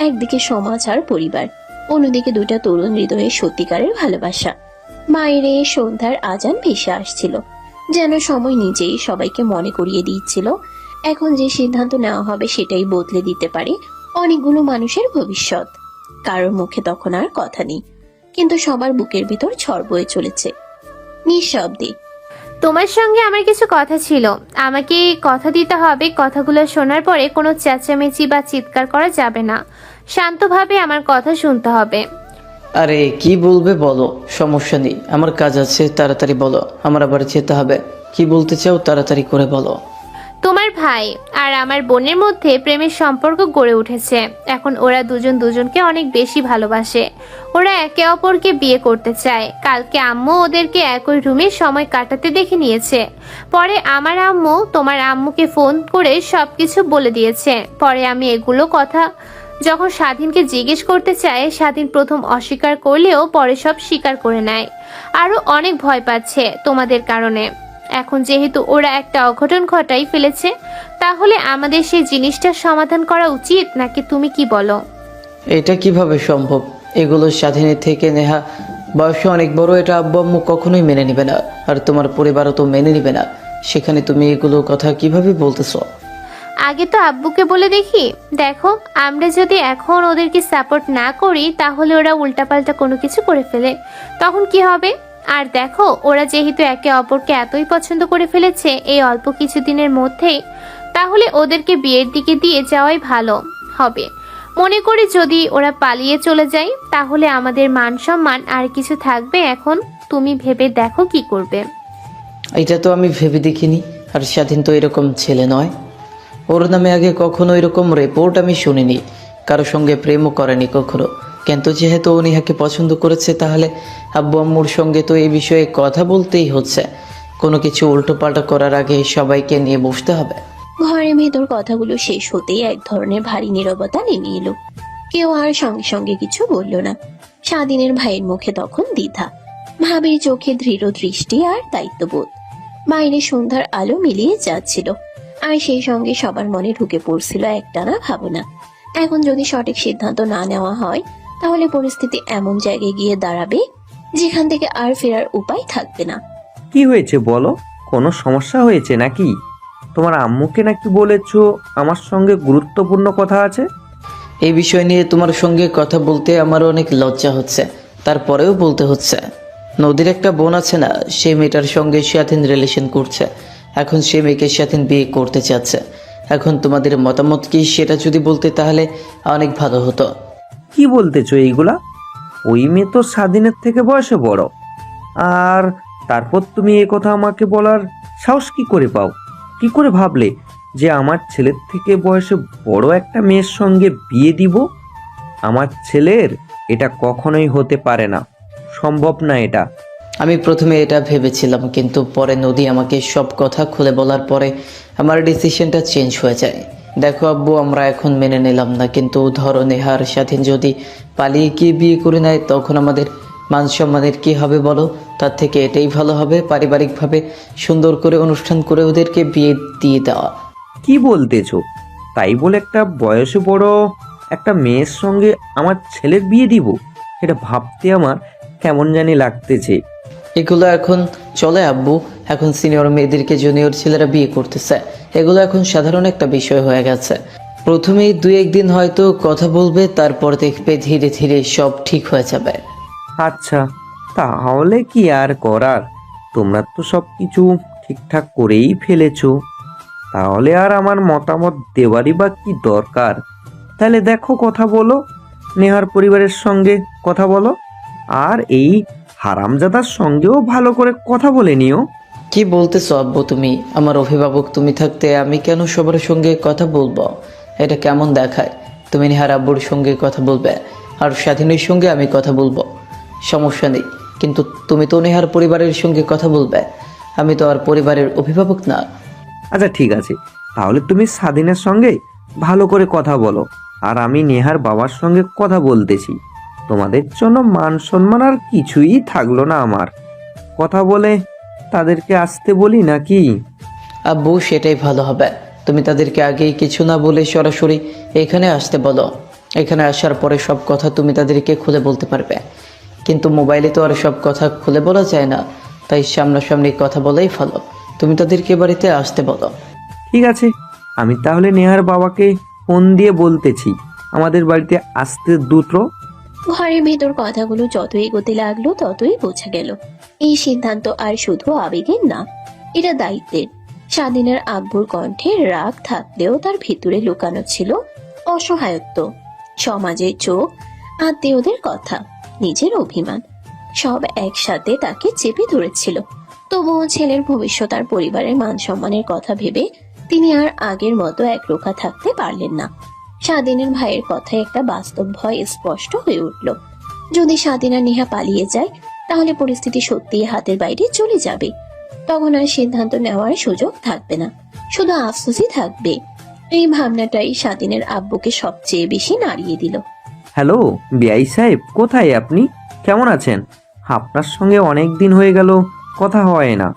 একদিকে সমাজ আর পরিবার, অন্যদিকে 2টা তরুণ হৃদয়ের সত্যিকারের ভালোবাসা। বাইরে সন্ধ্যার আজান ভেসে আসছিল, যেন সময় নিজেই সবাইকে মনে করিয়ে দিচ্ছিল এখন যে সিদ্ধান্ত নেওয়া হবে সেটাই বদলে দিতে পারে অনেকগুলো মানুষের ভবিষ্যৎ। কারোর মুখে তখন আর কথা নেই, কিন্তু সবার বুকের ভিতর ঝড় বয়ে চলেছে নিঃশব্দে। তোমার সঙ্গে আমার কিছু কথা ছিল, আমাকে কথা দিতে হবে। কথাগুলো শোনার পরে কোনো চেঁচামেচি বা চিৎকার করা যাবে না, শান্তভাবে আমার কথা শুনতে হবে। আরে কি বলবে বলো, সমস্যা নেই, আমার কাজ আছে, তাড়াতাড়ি বলো, আমার আবার যেতে হবে। কি বলতে চাও তাড়াতাড়ি করে বলো। তোমার ভাই আর আমার বোনের মধ্যে প্রেমের সম্পর্ক গড়ে উঠেছে। এখন ওরা দুজন দুজনকে অনেক বেশি ভালোবাসে। ওরা একে অপরকে বিয়ে করতে চায়। কালকে আম্মু ওদেরকে একই রুমে সময় কাটাতে দেখে নিয়েছে। পরে আমার আম্মু তোমার আম্মুকে ফোন করে সবকিছু বলে দিয়েছে। পরে আমি এগুলো কথা যখন স্বাধীনকে জিজ্ঞেস করতে চায়, স্বাধীন প্রথম অস্বীকার করলেও পরে সব স্বীকার করে নেয়। আরো অনেক ভয় পাচ্ছে তোমাদের কারণে। এখন যেহেতু ওরা একটা অঘটন ঘটাই ফেলেছে, তাহলে আমাদের সেই জিনিসটার সমাধান করা উচিত, নাকি তুমি কি বলো? এটা কিভাবে সম্ভব? এগুলো স্বাধীনের থেকে নেহা বয়সে অনেক বড়, এটা আব্বু আম্মু কখনোই মেনে নেবে না, আর তোমার পরিবারও তো মেনে নেবে না। সেখানে তুমি এগুলো কথা কিভাবে বলতেছো? আগে তো আব্বুকে বলে দেখি। দেখো, আমরা যদি এখন ওদেরকে সাপোর্ট না করি তাহলে ওরা উল্টাপাল্টা কোনো কিছু করে ফেলে, তখন কি হবে? আর দেখো, ওরা যেহেতু একে অপরকে এতই পছন্দ করে ফেলেছে এই অল্প কিছুদিনের মধ্যেই, তাহলে ওদেরকে বিয়ের দিকে দিয়ে যাওয়াই ভালো হবে। মনে করি যদি ওরা পালিয়ে চলে যায় তাহলে আমাদের মান সম্মান আর কিছু থাকবে? এখন তুমি ভেবে দেখো কি করবে। এটা তো আমি ভেবে দেখিনি। আর স্বাধীন তো এরকম ছেলে নয়, ওর নামে আগে কখনো এরকম রিপোর্ট আমি শুনিনি। কারো সঙ্গে প্রেমও করেনি কখনো। কিন্তু যেহেতু ও নেহাকে পছন্দ করেছে, তাহলে আব্বু আম্মুর সঙ্গে তো এই বিষয়ে কথা বলতেই হচ্ছে। কোনো কিছু উল্টোপাল্টা করার আগে সবাইকে নিয়ে বসতে হবে। ঘরের ভেতর কথাগুলো শেষ হতেই এক ধরনের ভারী নীরবতা নেমে এলো। কেউ আর সঙ্গে সঙ্গে কিছু বলল না। স্বাধীনের ভাইয়ের মুখে তখন দ্বিধা, ভাবির চোখে দৃঢ় দৃষ্টি আর দায়িত্ববোধ। বাইরে সন্ধ্যার আলো মিলিয়ে যাচ্ছিল, আর সেই সঙ্গে সবার মনে ঢুকে পড়ছিল একটানা ভাবনা। এখন যদি সঠিক সিদ্ধান্ত না নেওয়া হয় তাহলে পরিস্থিতি এমন জায়গায় গিয়ে দাঁড়াবে যেখান থেকে আর ফেরার উপায় থাকবে না। কি হয়েছে বলো, কোনো সমস্যা হয়েছে নাকি? তোমার আম্মুকে নাকি বলেছো আমার সঙ্গে গুরুত্বপূর্ণ কথা আছে? এই বিষয় নিয়ে তোমার সঙ্গে কথা বলতে আমার অনেক লজ্জা হচ্ছে, তারপরেও বলতে হচ্ছে। নদীর একটা বোন আছে না, সেই মেয়েটার সঙ্গে স্বাধীন রিলেশন করছে। এখন সে মেয়েকে স্বাধীন বিয়ে করতে চাচ্ছে। এখন তোমাদের মতামত কি সেটা যদি বলতে তাহলে অনেক ভালো হতো। কি বলতেছো এইগুলা? ওই মেয়ে তো স্বাধীনের থেকে বয়সে বড়, আর তারপর তুমি এ কথা আমাকে বলার সাহস কি করে পাও? কি করে ভাবলে যে আমার ছেলের থেকে বয়সে বড় একটা মেয়ের সঙ্গে বিয়ে দিব? আমার ছেলের এটা কখনোই হতে পারে না, সম্ভব না এটা। আমি প্রথমে এটা ভেবেছিলাম, কিন্তু পরে নদী আমাকে সব কথা খুলে বলার পরে আমার ডিসিশনটা চেঞ্জ হয়ে যায়। দেখো আব্বু, আমরা এখন মেনে নিলাম না, কিন্তু ধরো নেহার স্বাধীন যদি পালিয়ে গিয়ে বিয়ে করে নেয়, তখন আমাদের মান সম্মানের কী হবে বলো? তার থেকে এটাই ভালো হবে পারিবারিকভাবে সুন্দর করে অনুষ্ঠান করে ওদেরকে বিয়ে দিয়ে দেওয়া। কি বলতেছো? তাই বলে একটা বয়সে বড় একটা মেয়ের সঙ্গে আমার ছেলের বিয়ে দিব? এটা ভাবতে আমার কেমন জানি লাগতেছে। এগুলো এখন চলে আব্বু, এখন সিনিয়র মেয়েদেরকে জুনিয়র ছেলেরা বিয়ে করতেছে, এগুলো এখন সাধারণ একটা বিষয় হয়ে গেছে। প্রথমেই 2-1 দিন হয়তো কথা বলবে, তারপর দেখবে ধীরে ধীরে সব ঠিক হয়ে যাবে। আচ্ছা, তাহলে কি আর করার? তোমরা তো সব কিছু ঠিকঠাক করেই ফেলেছো, তাহলে আর আমার মতামত দেওয়ারই বা কি দরকার? তাহলে দেখো, কথা বলো, নেহার পরিবারের সঙ্গে কথা বলো, আর এই হারামজাদার সঙ্গেও ভালো করে কথা বলে নিও। কি বলতেছো আব্বু তুমি? আমার অভিভাবক তুমি থাকতে আমি কেন সবার সঙ্গে কথা বলবো? এটা কেমন দেখায়? তুমি নেহার আব্বুর সঙ্গে কথা বলবে আর স্বাধীনের সঙ্গে আমি কথা বলবো, সমস্যা নেই, কিন্তু তুমি তো নেহার পরিবারের সঙ্গে কথা বলবে, আমি তো আর পরিবারের অভিভাবক না। আচ্ছা ঠিক আছে, তাহলে তুমি স্বাধীনের সঙ্গে ভালো করে কথা বলো, আর আমি নেহার বাবার সঙ্গে কথা বলতেছি। তোমাদের জন্য মান সম্মান আর কিছুই থাকলো না আমার। কথা বলে তাদেরকে আসতে বলি নাকি? আব্বু সেটাই ভালো হবে, তুমি তাদেরকে আগেই কিছু না বলে সরাসরি এখানে আসতে বলো। এখানে আসার পরে সব কথা তুমি তাদেরকে খুলে বলতে পারবে, কিন্তু মোবাইলে তো আর সব কথা খুলে বলা যায় না, তাই সামনাসামনি কথা বলাই ভালো। তুমি তাদেরকে বাড়িতে আসতে বলো। ঠিক আছে, আমি তাহলে নেহার বাবাকে ফোন দিয়ে বলতেছি আমাদের বাড়িতে আসতে দ্রুত। ঘরের ভেতর কথাগুলো যত এগোতে লাগলো ততই বোঝা গেল এই সিদ্ধান্ত আর শুধু আবেগের না, এটা দায়িত্বের। স্বাধীনের আব্বুর কণ্ঠে রাগ থাকলেও তার ভিতরে লুকানো ছিল অসহায়ত্ব, সমাজের চোখ, আত্মীয়দের কথা, নিজের অভিমান, সব একসাথে তাকে চেপে ধরেছিল। তবুও ছেলের ভবিষ্যৎ আর পরিবারের মান সম্মানের কথা ভেবে তিনি আর আগের মতো একরোখা থাকতে পারলেন না। স্বাধীনের ভাইয়ের কথায় একটা বাস্তব ভয় স্পষ্ট হয়ে উঠল। যদি স্বাধীন আর নেহা পালিয়ে যায়, তাহলে পরিস্থিতি সত্যিই হাতের বাইরে চলে যাবে। তখন আর সিদ্ধান্ত নেওয়ার সুযোগ থাকবে না, শুধু আফসোসই থাকবে। এই ভাবনাটাই স্বাধীনের আব্বুকে সবচেয়ে বেশি নাড়িয়ে দিল। হ্যালো বিআই সাহেব, কোথায় আপনি? কেমন আছেন? আপনার সঙ্গে অনেক দিন হয়ে গেল কথা হয় না।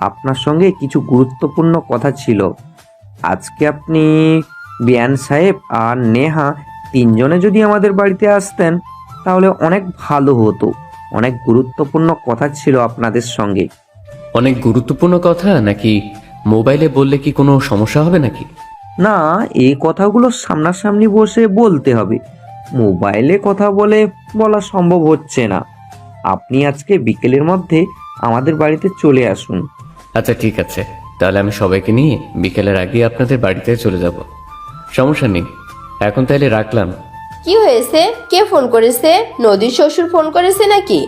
আপনার সঙ্গে কিছু গুরুত্বপূর্ণ কথা ছিল। আজকে আপনি, বিয়ান সাহেব আর নেহা তিনজনে যদি আমাদের বাড়িতে আসতেন তাহলে অনেক ভালো হতো। অনেক গুরুত্বপূর্ণ কথা ছিল আপনাদের সঙ্গে। অনেক গুরুত্বপূর্ণ কথা নাকি? মোবাইলে বললে কি কোনো সমস্যা হবে নাকি? না, এই কথাগুলো সামনাসামনি বসে বলতে হবে, মোবাইলে কথা বলা সম্ভব হচ্ছে না। আপনি আজকে বিকেলের মধ্যে আমাদের বাড়িতে চলে আসুন। আচ্ছা ঠিক আছে, তাহলে আমি সবাইকে নিয়ে বিকেলের আগে আপনাদের বাড়িতে চলে যাব। সমস্যা নেই, এখন তাহলে রাখলাম। কি হয়েছে? কে ফোন করেছে? নদীর শ্বশুর ফোন করেছে নাকি?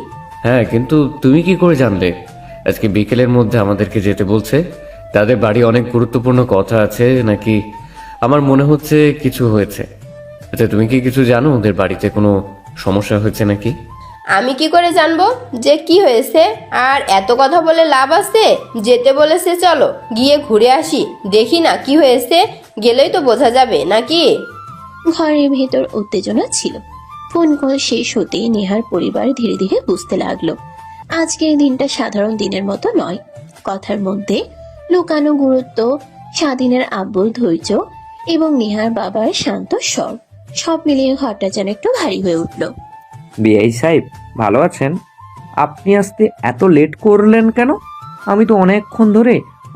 হ্যাঁ, কিন্তু তুমি কি করে জানলে আজকে বিকেলের মধ্যে আমাদেরকে যেতে বলছে? তাদের বাড়ি অনেক গুরুত্বপূর্ণ কথা আছে নাকি? আমার মনে হচ্ছে কিছু হয়েছে। আচ্ছা, তুমি কি কিছু জানো ওদের বাড়িতে কোনো সমস্যা হয়েছে নাকি? আমি কি করে জানবো যে কি হয়েছে? আর এত কথা বলে লাভ আছে? যেতে বলেছে, চলো গিয়ে ঘুরে আসি, দেখি না কি হয়েছে, গেলেই তো বোঝা যাবে নাকি? ঘরের ভেতর উত্তেজনা ছিল। ফোন কল শেষ হতেই নেহার পরিবার ধীরে ধীরে বুঝতে লাগলো আজকের দিনটা সাধারণ দিনের মতো নয়। কথার মধ্যে লুকানো গুরুত্ব, স্বাধীনের আব্বুর ধৈর্য এবং নেহার বাবার শান্ত স্বর, সব মিলিয়ে ঘরটা যেন একটু ভারী হয়ে উঠল। বিআই সাহেব ভালো আছেন? আপনি আসতে এত লেট করলেন কেন? আমি তো অনেকক্ষণ ধরে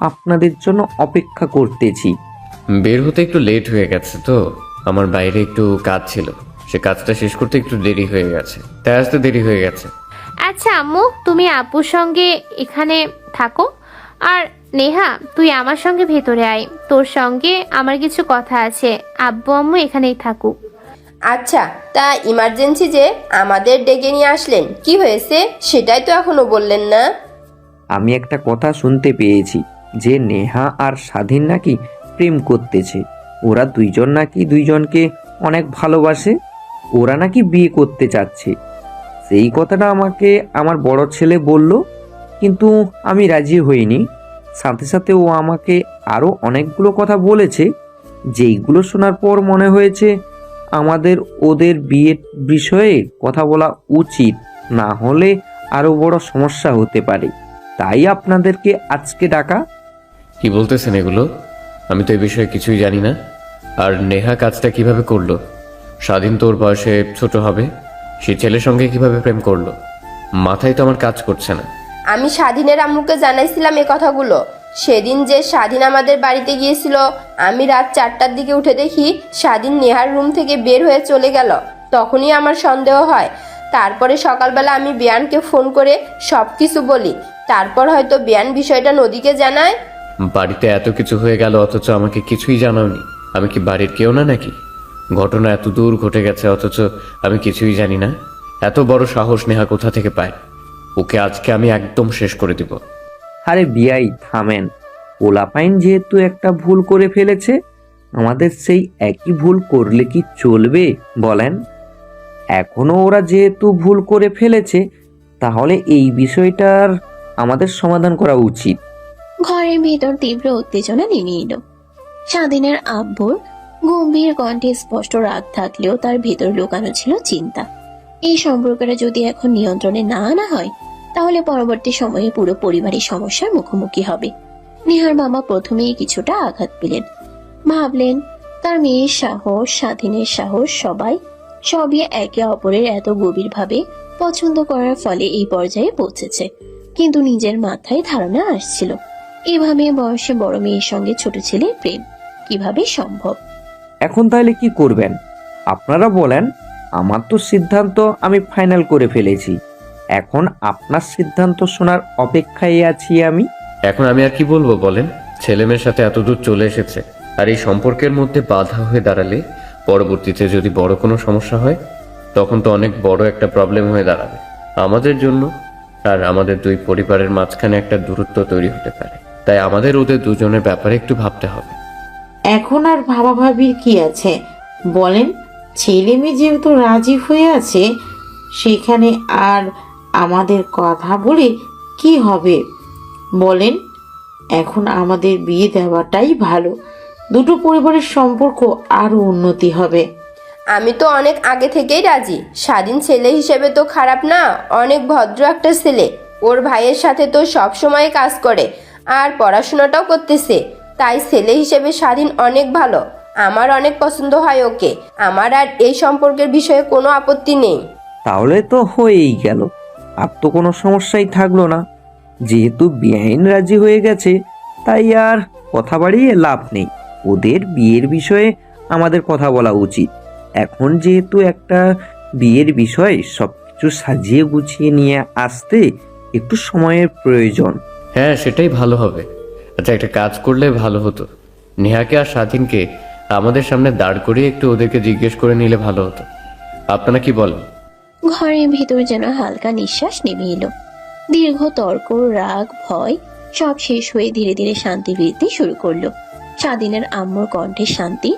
আপনাদের জন্য অপেক্ষা করতেছি। বের হতে একটু লেট হয়ে গেছে তো, আমার বাইরে একটু কাজ ছিল, সে কাজটা শেষ করতে একটু দেরি হয়ে গেছে, তাই আসতে দেরি হয়ে গেছে। আচ্ছা আম্মু, তুমি আপুর সঙ্গে এখানে থাকো, আর নেহা, তুই আমার সঙ্গে ভেতরে আয়, তোর সঙ্গে আমার কিছু কথা আছে। আব্বু আম্মু এখানেই থাকুক। আচ্ছা, তা ইমার্জেন্সি যে আমাদের ডেকে নিয়ে আসলেন, কি হয়েছে সেটাই তো এখনো বললেন না। আমি একটা কথা শুনতে পেয়েছি যে নেহা আর স্বাধীন নাকি প্রেম করতেছে। ওরা দুইজন নাকি দুইজনকে অনেক ভালোবাসে। ওরা নাকি বিয়ে করতে চাচ্ছে। সেই কথাটা আমাকে আমার বড় ছেলে বলল, কিন্তু আমি রাজি হইনি। সাথে সাথে ও আমাকে আরও অনেকগুলো কথা বলেছে, যেইগুলো শোনার পর মনে হয়েছে আমাদের ওদের বিয়ের বিষয়ে কথা বলা উচিত, না হলে আরও বড় সমস্যা হতে পারে। তাই আপনাদেরকে আজকে ডাকা। কি বলতেছেন এগুলো? আমি তো এই বিষয়ে কিছুই জানি না। আর নেহা কাজটা কিভাবে করলো? স্বাধীন তোর বয়সে ছোট হবে, সে ছেলের সঙ্গে কিভাবে প্রেম করলো? মাথায় তো আমার কাজ করছে না। আমি স্বাধীনের আম্মুকে জানাইছিলাম এই কথাগুলো। সেদিন যে স্বাধীন আমাদের বাড়িতে গিয়েছিল, আমি রাত 4টার দিকে উঠে দেখি স্বাধীন নেহার রুম থেকে বের হয়ে চলে গেল। তখনই আমার সন্দেহ হয়। তারপরে সকালবেলা আমি বিয়ানকে ফোন করে সব কিছু বলি। তারপর হয়তো বিয়ান বিষয়টা নদীকে জানায়। বাড়িতে এত কিছু হয়ে গেল অথচ আমাকে কিছুই জানাওনি। আমি কি বাড়ির কেউ না নাকি? ঘটনা এত দূর ঘটে গেছে অথচ আমি কিছুই জানি না। এত বড় সাহস নেহা কোথা থেকে পায়? ওকে আজকে আমি একদম শেষ করে দিব। আরে বিয়াই থামেন। পোলাপাইন যেহেতু একটা ভুল করে ফেলেছে, আমাদের সেই একই ভুল করলে কি চলবে বলেন? এখনো ওরা যেহেতু ভুল করে ফেলেছে, তাহলে এই বিষয়টার আমাদের সমাধান করা উচিত। ঘরের ভেতর তীব্র উত্তেজনা নেমে এলো। স্বাধীনের আব্বুর গম্ভীর কণ্ঠে স্পষ্ট রাগ থাকলেও তার ভেতর লুকানো ছিল চিন্তা। এই সম্পর্কটা যদি এখন নিয়ন্ত্রণে না আনা হয়, তাহলে পরবর্তী সময়ে পুরো পরিবারের সমস্যার মুখোমুখি হবে। নেহার মামা প্রথমেই কিছুটা আঘাত পেলেন। ভাবলেন তার মেয়ের সাহস, স্বাধীনের সাহস, সবই একে অপরের এত গভীরভাবে পছন্দ করার ফলে এই পর্যায়ে পৌঁছেছে। কিন্তু নিজের মাথায় ধারণা আসছিল, এভাবে বয়সে বড় মেয়ের সঙ্গে ছোট ছেলের প্রেম কিভাবে সম্ভব। এখন তাহলে কি করবেন আপনারা বলেন? আমার তো সিদ্ধান্ত আমি ফাইনাল করে ফেলেছি। এখন আপনার সিদ্ধান্ত শোনার অপেক্ষায় আছি আমি। এখন আমি আর কি বলবো বলেন? ছেলে মেয়ের সাথে এত দূর চলে এসেছে, আর এই সম্পর্কের মধ্যে বাধা হয়ে দাঁড়ালে পরবর্তীতে যদি বড় কোনো সমস্যা হয়, তখন তো অনেক বড় একটা প্রবলেম হয়ে দাঁড়াবে আমাদের জন্য। আর আমাদের দুই পরিবারের মাঝখানে একটা দূরত্ব তৈরি হতে পারে। তাই আমাদের ওদের দুজনের ব্যাপারে একটু ভাবতে হবে। এখন আর ভাবাভাবির কি আছে বলেন? ছেলে মেয়ে যেহেতু রাজি হয়ে আছে, সেখানে আর আমাদের কথা বলে কি হবে বলেন? এখন আমাদের বিয়ে দেওয়াটাই ভালো। দুটো পরিবারের সম্পর্ক আরো উন্নতি হবে। আমি তো অনেক আগে থেকেই রাজি। স্বাধীন ছেলে হিসেবে তো খারাপ না, অনেক ভদ্র একটা ছেলে। ওর ভাইয়ের সাথে তো সব সময় কাজ করে আর পড়াশোনাটাও করতেছে। তাই ছেলে হিসেবে স্বাধীন অনেক ভালো। আমার অনেক পছন্দ হয় ওকে। আমার আর এই সম্পর্কের বিষয়ে কোনো আপত্তি নেই। তাহলে তো হয়েই গেল, আর তো কোনো সমস্যাই থাকলো না। যেহেতু বেআইন রাজি হয়ে গেছে, তাই আর কথা বাড়িয়ে লাভ নেই। ওদের বিয়ের বিষয়ে আমাদের কথা বলা উচিত। এখন যেহেতু একটা বিয়ের বিষয়, সবকিছু সাজিয়ে গুছিয়ে নিয়ে আসতে একটু সময়ের প্রয়োজন। হ্যাঁ, সেটাই ভালো হবে। আচ্ছা, একটা কাজ করলে ভালো হতো। নেহাকে আর স্বাধীনকে আমাদের সামনে দাঁড় করিয়ে একটু ওদেরকে জিজ্ঞেস করে নিলে ভালো হতো। আপনারা কি বলেন? ঘরের ভিতর যেন হালকা নিঃশ্বাস নেমে এলো। দীর্ঘ তর্ক, রাগ, ভয় সব শেষ হয়ে ধীরে ধীরে শান্তি ফিরতে শুরু করলো। স্বাধীনের আম্মুর কণ্ঠে শান্তি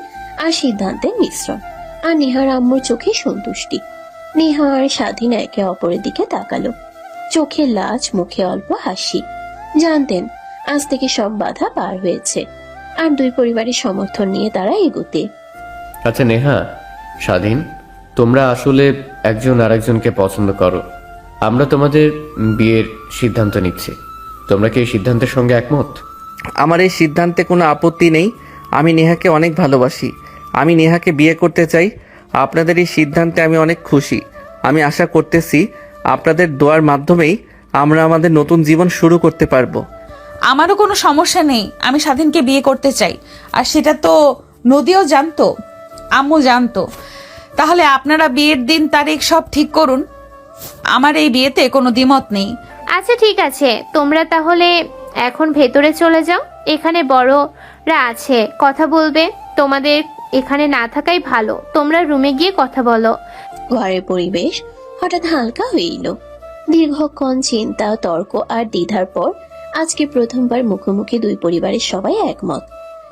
আর সিদ্ধান্তের মিশ্রণ, আর নেহার আম্মুর চোখে সন্তুষ্টি। নেহা আর স্বাধীন একে অপরের দিকে তাকালো, চোখে লাজ, মুখে অল্প হাসি। জানতেন আজ থেকে সব বাধা পার হয়েছে, আর দুই পরিবারের সমর্থন নিয়ে তারা এগোতে। আচ্ছা নেহা, স্বাধীন, তোমরা আসলে একজন আরেকজনকে পছন্দ করো। আমরা তোমাদের বিয়ের সিদ্ধান্ত নিচ্ছি। তোমরা কি এই সিদ্ধান্তের সঙ্গে একমত? আমার এই সিদ্ধান্তে কোনো আপত্তি নেই। আমি নেহাকে অনেক ভালোবাসি। আমি নেহাকে বিয়ে করতে চাই। আপনাদের এই সিদ্ধান্তে আমি অনেক খুশি। আমি আশা করতেছি আপনাদের দোয়ার মাধ্যমেই আমরা আমাদের নতুন জীবন শুরু করতে পারবো। আমারও কোনো সমস্যা নেই। আমি স্বাধীনকে বিয়ে করতে চাই, আর সেটা তো নদীও জানতো, আম্মু জানতো। তাহলে আপনারা বিয়ের দিন তারিখ সব ঠিক করুন। আমার এই বিয়েতে কোনো দ্বিমত নেই। আচ্ছা ঠিক আছে, তোমরা তাহলে এখন ভেতরে চলে যাও, এখানে বড়রা আছে, কথা বলবে। তোমাদের এখানে না থাকাই ভালো, তোমরা রুমে গিয়ে কথা বলো। ঘরের পরিবেশ হঠাৎ হালকা হয়ে এলো। দীর্ঘক্ষণ চিন্তা, তর্ক আর দ্বিধার পর আজকে প্রথমবার মুখোমুখি দুই পরিবারের সবাই একমত।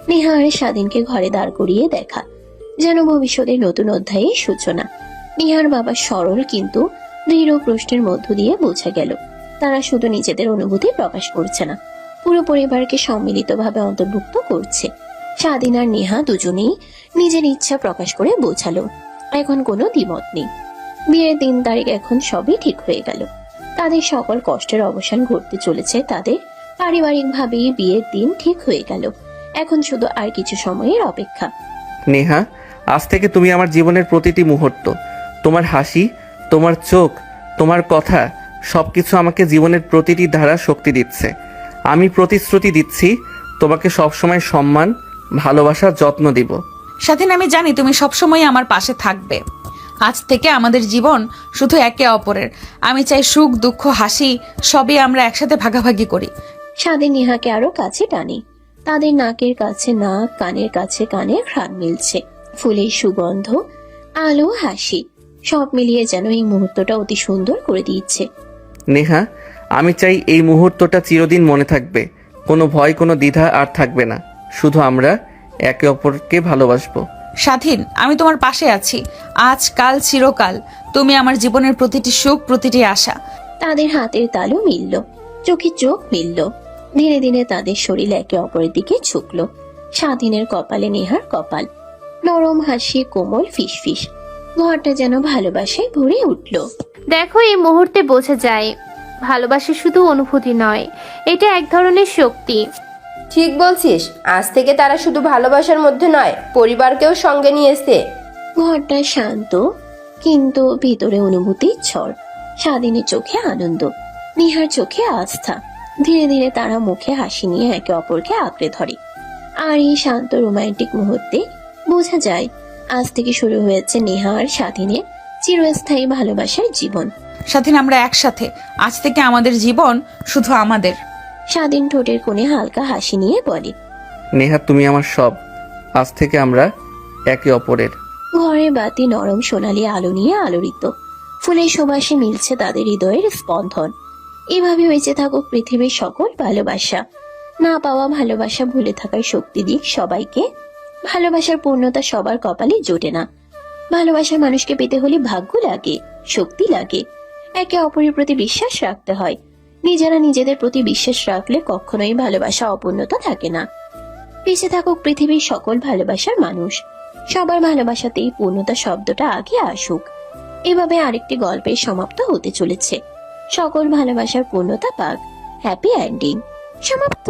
নেহা আর স্বাধীনকে ঘরে দাঁড় করিয়ে দেখা যেন ভবিষ্যতের নতুন অধ্যায়ের সূচনা। নেহার বাবা সরল কিন্তু দৃঢ় প্রশ্নের মধ্য দিয়ে বোঝা গেল তারা শুধু নিজেদের অনুভূতি প্রকাশ করছে না, পুরো পরিবারকে সম্মিলিতভাবে অন্তর্ভুক্ত করছে। স্বাধীন আর নেহা দুজনেই নিজের ইচ্ছা প্রকাশ করে বোঝালো এখন কোনো দ্বিমত নেই। বিয়ের দিন তারিখ এখন সবই ঠিক হয়ে গেল। তাদের সকল কষ্টের অবসান ঘটতে চলেছে, তাদের পারিবারিকভাবেই বিয়ের দিন ঠিক হয়ে গেল। এখন শুধু আর কিছু সময়ের অপেক্ষা। নেহা, আজ থেকে তুমি আমার জীবনের প্রতিটি মুহূর্ত, তোমার হাসি, তোমার চোখ, তোমার কথা, সবকিছু আমাকে জীবনের প্রতিটি ধারা শক্তি দিচ্ছে। আমি প্রতিশ্রুতি দিচ্ছি তোমাকে সবসময় সম্মান, ভালোবাসা, যত্ন দিব। স্বাধীন, আমি জানি তুমি সবসময় আমার পাশে থাকবে। আজ থেকে আমাদের জীবন শুধু একে অপরের। আমি চাই সুখ, দুঃখ, হাসি সবই আমরা একসাথে ভাগাভাগি করি। স্বাধীন নেহাকে আরো কাছে টানে। তাদের নাকের কাছে নাক, কানের কাছে কানের ঘ্রাণ মিলছে। ফুলের সুগন্ধ, আলো, হাসি সব মিলিয়ে যেন এই মুহূর্তটা অতি সুন্দর করে দিচ্ছে। নেহা, আমি চাই এই মুহূর্তটা চিরদিন মনে থাকবে। কোনো ভয়, কোনো দ্বিধা আর থাকবে না। শুধু আমরা একে অপরকে ভালোবাসবো। স্বাধীন, আমি তোমার পাশে আছি, আজ, কাল, চিরকাল। তুমি আমার জীবনের প্রতিটি সুখ, প্রতিটি আশা। তাদের হাতের তালু মিলল, চোখে চোখ মিলল। ধীরে ধীরে তাদের শরীর একে অপরের দিকে ঝুঁকলো। স্বাধীনের কপালে নেহার কপাল, নরম হাসি, কোমল ফিসফিস। ঘরটা যেন ভালোবাসায় ভরে উঠল। দেখো, এই মুহূর্তে বোঝা যায় ভালোবাসা শুধু অনুভূতি নয়, এটা এক ধরনের শক্তি। ঠিক বলছিস, আজ থেকে তারা শুধু ভালোবাসার মধ্যে নয়, পরিবারকেও সঙ্গে নিয়েছে। ঘরটা শান্ত, কিন্তু ভিতরে অনুভূতির ঝড়। স্বাধীনের চোখে আনন্দ, নেহার চোখে আস্থা। ধীরে ধীরে তারা মুখে হাসি নিয়ে একে অপরকে আঁকড়ে ধরে। আর এই শান্ত রোমান্টিক মুহূর্তে বোঝা যায় আজ থেকে শুরু হয়েছে নেহা আর স্বাধীনের চিরস্থায়ী ভালোবাসার জীবন। স্বাধীন, আমরা একসাথে। আজ থেকে আমাদের জীবন শুধু আমাদের। স্বাধীন ঠোঁটের কোণে হালকা হাসি নিয়ে বলে, নেহা, তুমি আমার সব। আজ থেকে আমরা একে অপরের। ঘরের বাতি নরম সোনালী আলো নিয়ে আলোড়িত। ফুলের সুবাসে মিলছে তাদের হৃদয়ের স্পন্দন। এভাবে বেঁচে থাকুক পৃথিবীর সকল ভালোবাসা। না পাওয়া ভালোবাসা ভুলে থাকার শক্তি দিক সবাইকে। ভালোবাসার পূর্ণতা সবার কপালে জোটে না। ভালোবাসার মানুষকে পেতে হলে ভাগ্য লাগে, শক্তি লাগে। একে অপরের প্রতি বিশ্বাস রাখতে হয়। নিজেরা নিজেদের প্রতি বিশ্বাস রাখলে কখনোই ভালোবাসা অপূর্ণতা থাকে না। বেঁচে থাকুক পৃথিবীর সকল ভালোবাসার মানুষ। সবার ভালোবাসাতেই পূর্ণতা শব্দটা আগে আসুক। এভাবে আরেকটি গল্পের সমাপ্ত হতে চলেছে। সকল ভালোবাসার পূর্ণতা পাক। হ্যাপি এন্ডিং সমাপ্ত।